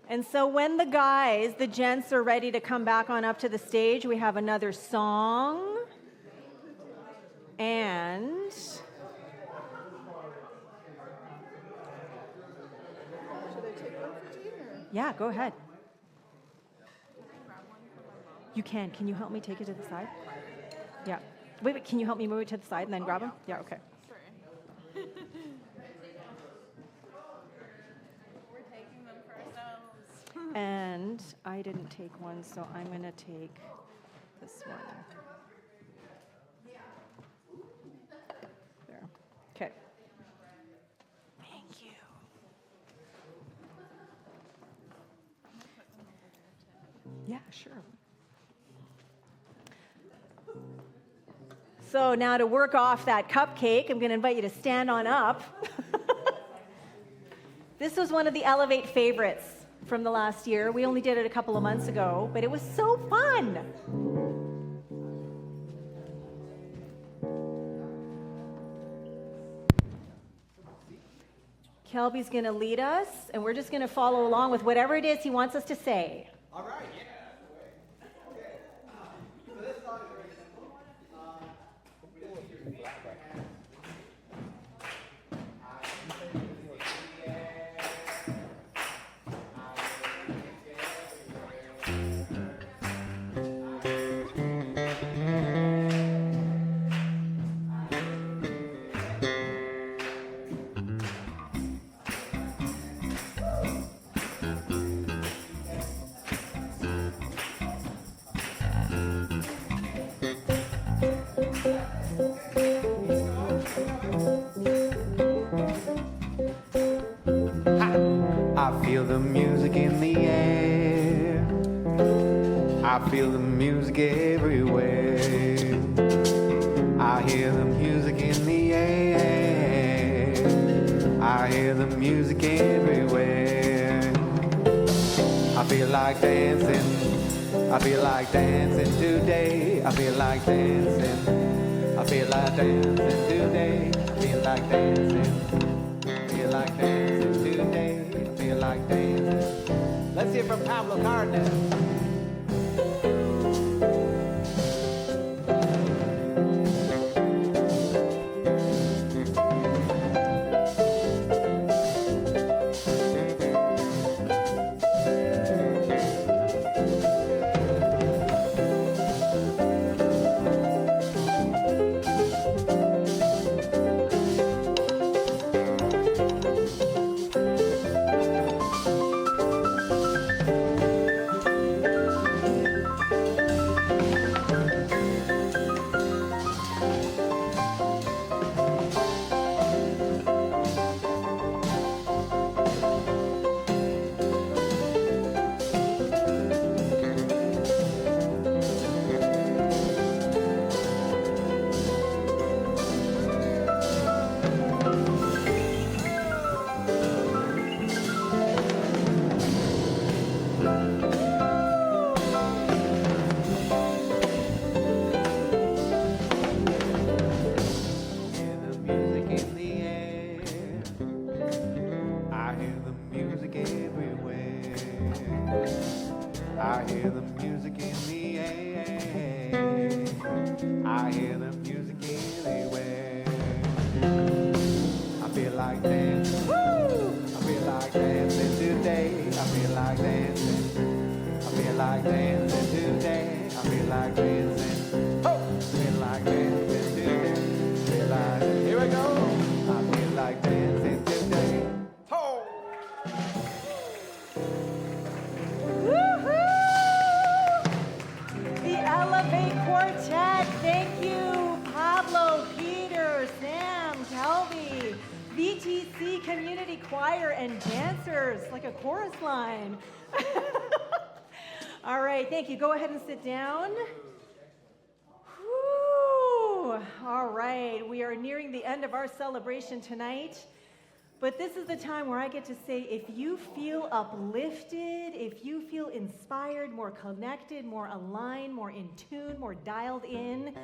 And so when the gents are ready to come back on up to the stage, we have another song. And yeah, go ahead. You can. Can you help me take it to the side? Yeah. Wait, can you help me move it to the side and then grab them? Yeah, okay. We're taking them for ourselves. And I didn't take one, so I'm going to take this one. There. Okay. Thank you. Yeah, sure. So now to work off that cupcake, I'm going to invite you to stand on up. This was one of the Elevate favorites from the last year. We only did it a couple of months ago, but it was so fun. Kelby's going to lead us, and we're just going to follow along with whatever it is he wants us to say. All right, yeah. I feel the music everywhere. I hear the music in the air. I hear the music everywhere. I feel like dancing. I feel like dancing today. I feel like dancing. I feel like dancing today. I feel like dancing. I feel like dancing today. I feel like dancing. Let's hear from Pablo Cardenas. I hear the music in the air. I hear the music everywhere. I feel like dancing. I feel like dancing today. I feel like dancing. I feel like dancing today. I feel like dancing. I feel like dancing today. I feel like, here we go. I feel like dancing today. Oh! Elevate Quartet, thank you, Pablo, Peter, Sam, Kelby, VTC Community Choir, and dancers, like a chorus line. All right, thank you. Go ahead and sit down. Whew. All right, we are nearing the end of our celebration tonight. But this is the time where I get to say, if you feel uplifted, if you feel inspired, more connected, more aligned, more in tune, more dialed in,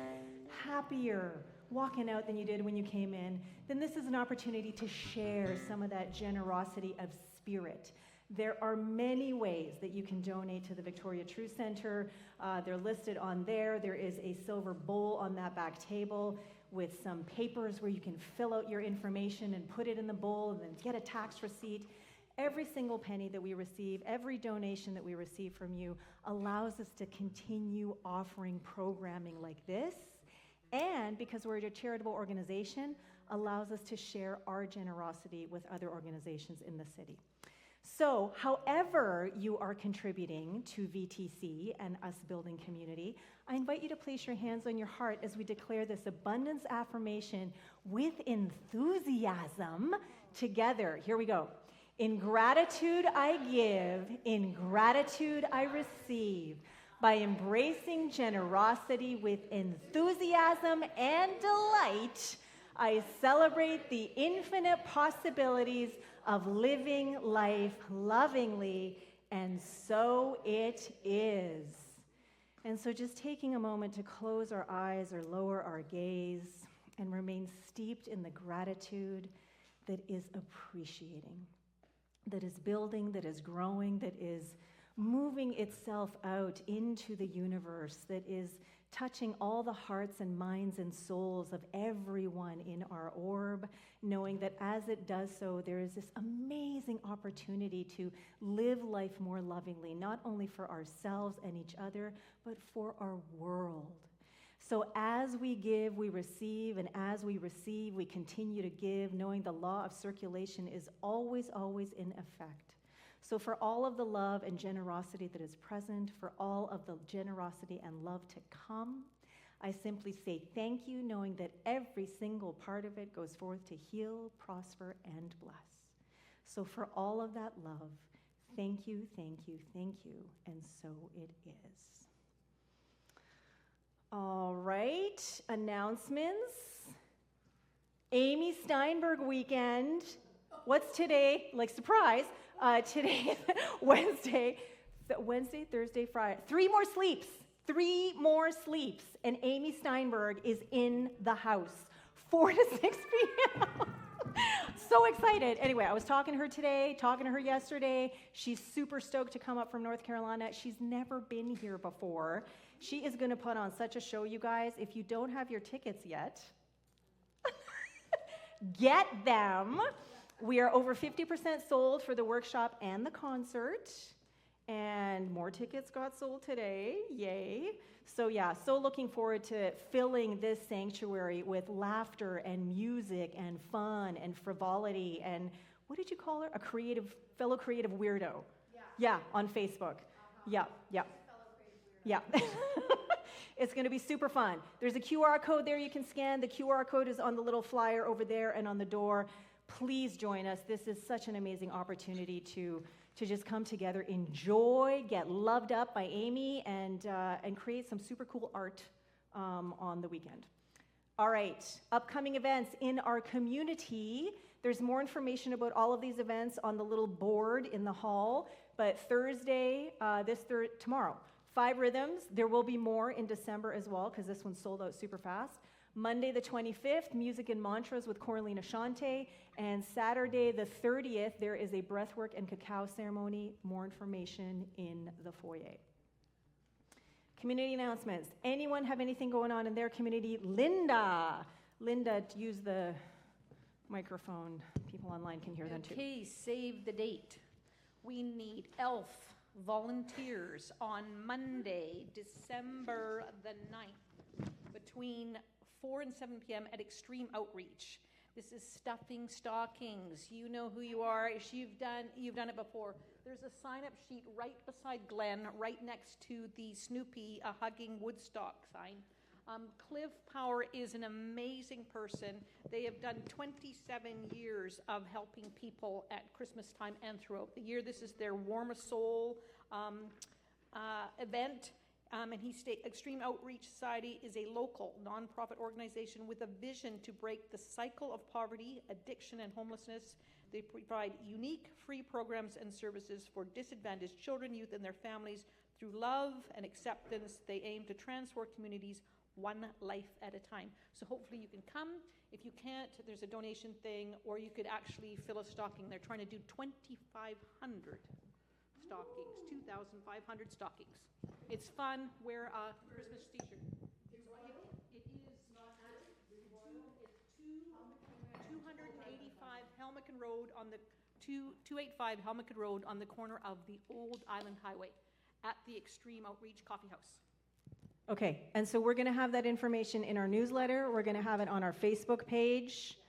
happier walking out than you did when you came in, then this is an opportunity to share some of that generosity of spirit. There are many ways that you can donate to the Victoria True Center. They're listed on there. There is a silver bowl on that back table with some papers where you can fill out your information and put it in the bowl and then get a tax receipt. Every single penny that we receive, every donation that we receive from you allows us to continue offering programming like this. And because we're a charitable organization, allows us to share our generosity with other organizations in the city. So, however you are contributing to VTC and us building community, I invite you to place your hands on your heart as we declare this abundance affirmation with enthusiasm together. Here we go. In gratitude I give, in gratitude I receive. By embracing generosity with enthusiasm and delight, I celebrate the infinite possibilities of living life lovingly, and so it is. And so just taking a moment to close our eyes or lower our gaze and remain steeped in the gratitude that is appreciating, that is building, that is growing, that is moving itself out into the universe, that is touching all the hearts and minds and souls of everyone in our orb, knowing that as it does so, there is this amazing opportunity to live life more lovingly, not only for ourselves and each other, but for our world. So as we give, we receive, and as we receive, we continue to give, knowing the law of circulation is always, always in effect. So for all of the love and generosity that is present, for all of the generosity and love to come, I simply say thank you, knowing that every single part of it goes forth to heal, prosper, and bless. So for all of that love, thank you, thank you, thank you, and so it is. All right, announcements. Amy Steinberg weekend. What's today? Like, surprise. Today, Wednesday, Thursday, Friday. 3 more sleeps. 3 more sleeps. And Amy Steinberg is in the house. 4 to 6 p.m. So excited. Anyway, I was talking to her today, talking to her yesterday. She's super stoked to come up from North Carolina. She's never been here before. She is going to put on such a show, you guys. If you don't have your tickets yet, get them. We are over 50% sold for the workshop and the concert. And more tickets got sold today. Yay. So yeah, so looking forward to filling this sanctuary with laughter and music and fun and frivolity and what did you call her? Fellow creative weirdo. Yeah, on Facebook. Yeah. Yeah. It's going to be super fun. There's a QR code there you can scan. The QR code is on the little flyer over there and on the door. Please join us. This is such an amazing opportunity to just come together, enjoy, get loved up by Amy, and create some super cool art on the weekend. All right, upcoming events in our community. There's more information about all of these events on the little board in the hall. But Thursday, tomorrow, 5 Rhythms. There will be more in December as well because this one sold out super fast. Monday the 25th, Music and Mantras with Coralina Shante. And Saturday the 30th, there is a breathwork and cacao ceremony. More information in the foyer. Community announcements. Anyone have anything going on in their community? Linda, use the microphone. People online can hear them too. Okay, save the date. We need ELF volunteers on Monday, December the 9th, between 4 and 7 p.m. at Extreme Outreach. This is stuffing stockings. You know who you are. If you've done it before. There's a sign-up sheet right beside Glenn, right next to the Snoopy hugging Woodstock sign. Cliff Power is an amazing person. They have done 27 years of helping people at Christmas time and throughout the year. This is their Warm a Soul event. Extreme Outreach Society is a local nonprofit organization with a vision to break the cycle of poverty, addiction, and homelessness. They provide unique free programs and services for disadvantaged children, youth, and their families. Through love and acceptance, they aim to transform communities one life at a time. So hopefully you can come. If you can't, there's a donation thing, or you could actually fill a stocking. They're trying to do 2,500 stockings, 2,500 stockings. It's fun. Wear a Christmas t-shirt. It is not. It's 285 Helmicken Road on the 285 Helmicken Road on the corner of the Old Island Highway, at the Extreme Outreach Coffee House. Okay, and so we're going to have that information in our newsletter. We're going to have it on our Facebook page.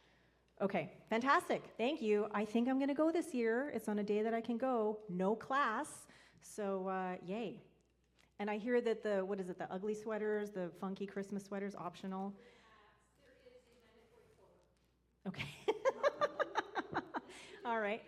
Okay, fantastic. Thank you. I think I'm going to go this year. It's on a day that I can go. No class. So, yay. And I hear that the ugly sweaters, the funky Christmas sweaters, optional. There is a mandatory quota. Okay. All right.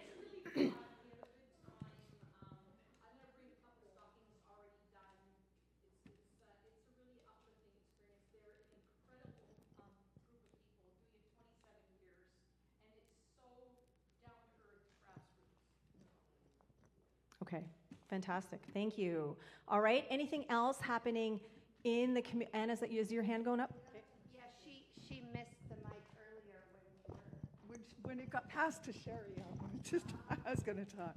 Okay, fantastic. Thank you. All right, anything else happening in the community? Anna, is your hand going up? Okay. Yeah, she missed the mic earlier when it got passed to Sherry. I was going to talk.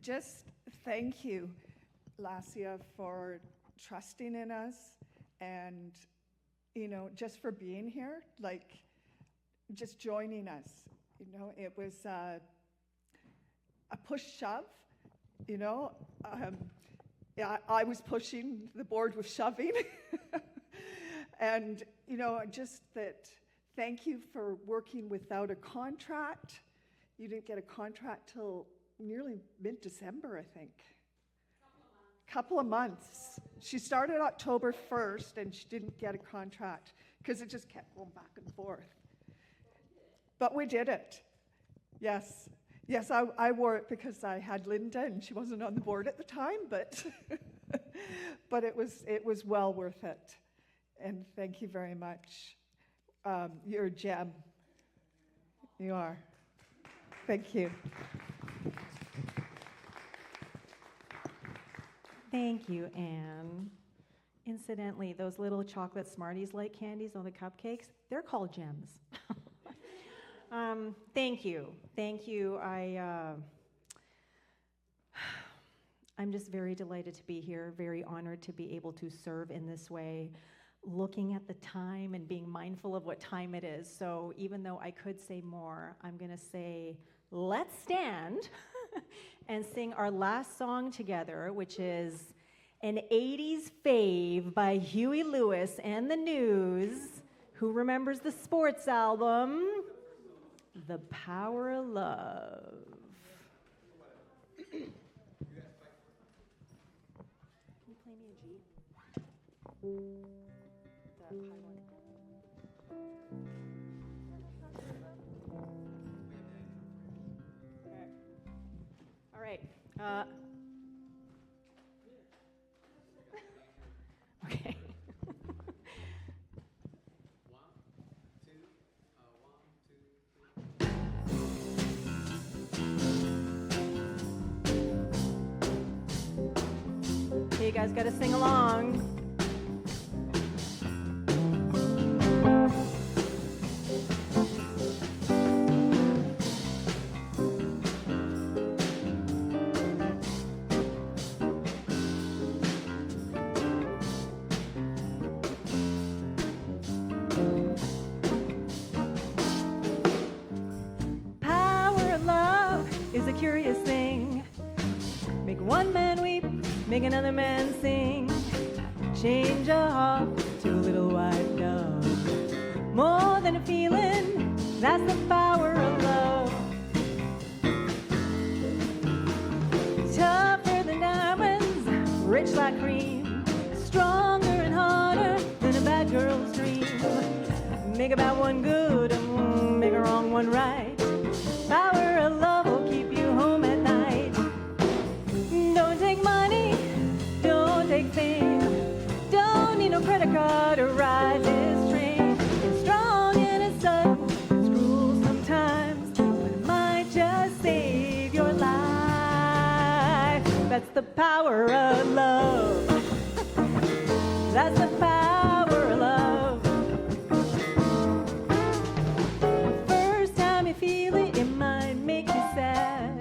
Just thank you, Lesia, for trusting in us and, just for being here, just joining us. It was a push-shove, I was pushing, the board was shoving. And, just that, thank you for working without a contract. You didn't get a contract till nearly mid-December, I think. Couple of months. She started October 1st, and she didn't get a contract because it just kept going back and forth. But we did it. Yes, I wore it because I had Linda, and she wasn't on the board at the time, but But it was well worth it. And thank you very much. You're a gem. You are. Thank you. Thank you, Anne. Incidentally, those little chocolate Smarties-like candies on the cupcakes, they're called gems. Thank you. Thank you. I'm just very delighted to be here, very honored to be able to serve in this way, looking at the time and being mindful of what time it is. So even though I could say more, I'm going to say, let's stand and sing our last song together, which is an 80s fave by Huey Lewis and the News. Who remembers the sports album? The Power of Love. Can you play me a G? The high one. All right. Okay. Okay, you guys got to sing along. Power of love is a curious thing. Make one man weep, make another man sing. Change a hawk to a little white dove. More than a feeling, that's the power of love. Tougher than diamonds, rich like cream. Stronger and harder than a bad girl's dream. Make a bad one good and make a wrong one right. Power of love will keep you home at night. Don't take money, don't take fame. Don't need no credit card to ride this train. It's strong and it's sudden, it's cruel sometimes, but it might just save your life. That's the power of love. That's the power of love. First time you feel it, it might make you sad.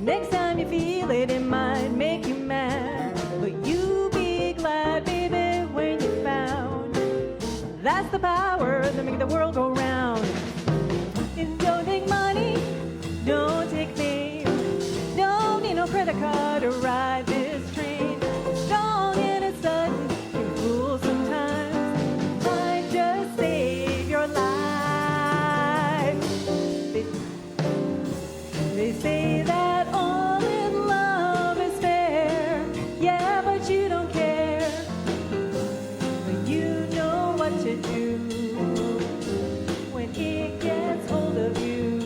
Next time you feel it, it might make you mad. But you be glad, baby, when you found that's the power that makes the world go round. And don't take money, don't take fame. Don't need no credit card to ride this train. It's strong and it's sudden, it's cruel sometimes. Might just save your life. They say that all in love is fair. Yeah, but you don't care. But you know what to do when it gets hold of you.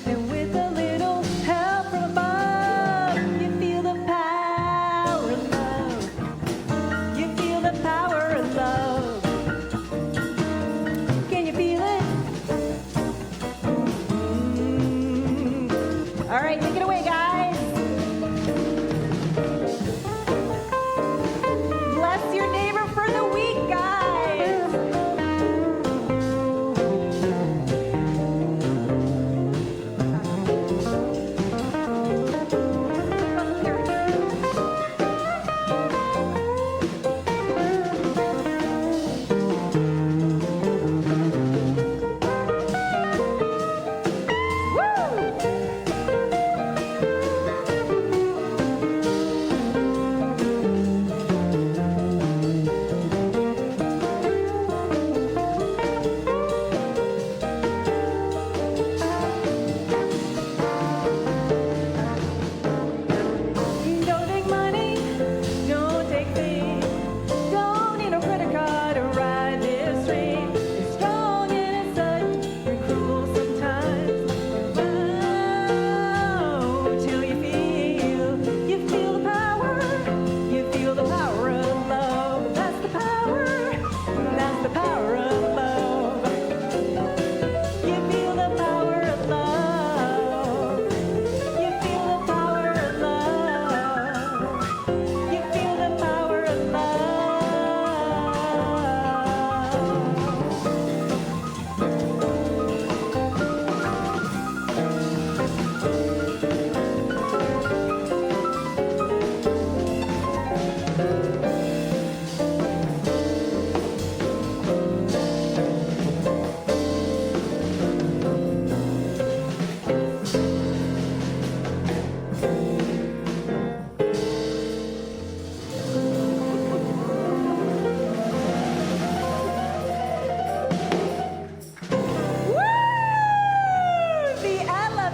And with a little help from above, you feel the power of love. You feel the power of love. Can you feel it? All right, take it away, guys. Bless your neighbor for the week, guys. Woo!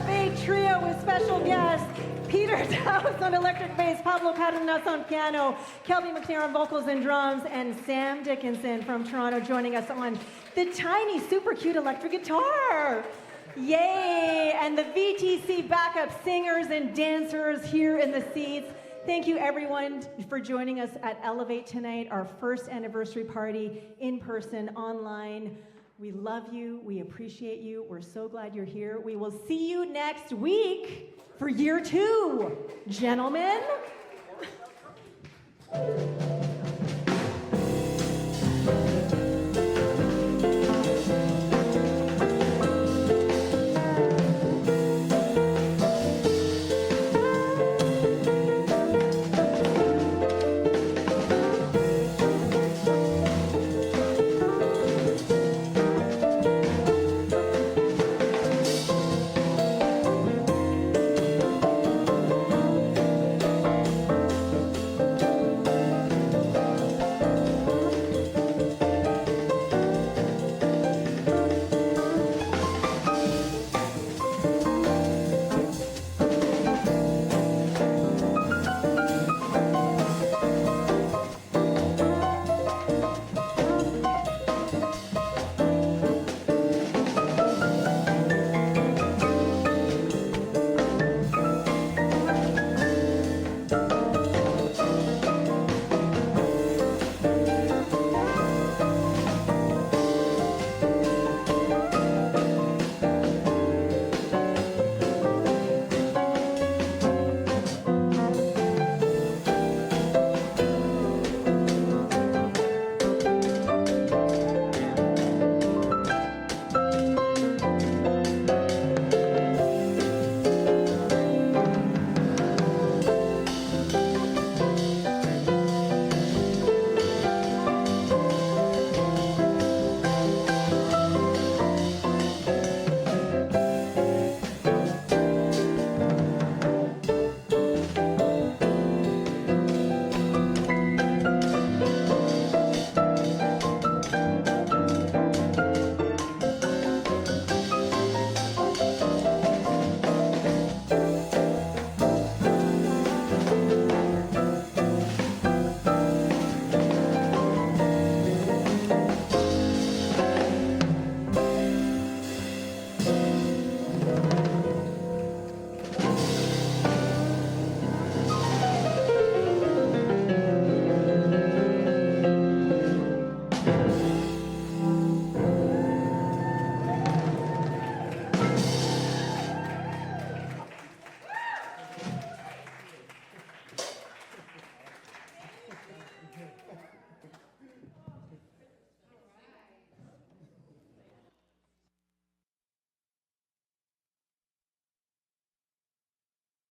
Elevate Trio with special guests Peter Dowse on electric bass, Pablo Cardenas on piano, Kelby MacNayr on vocals and drums, and Sam Dickinson from Toronto joining us on the tiny, super cute electric guitar. Yay! And the VTC backup singers and dancers here in the seats. Thank you, everyone, for joining us at Elevate tonight, our first anniversary party, in person, online. We love you. We appreciate you. We're so glad you're here. We will see you next week for year 2. Gentlemen.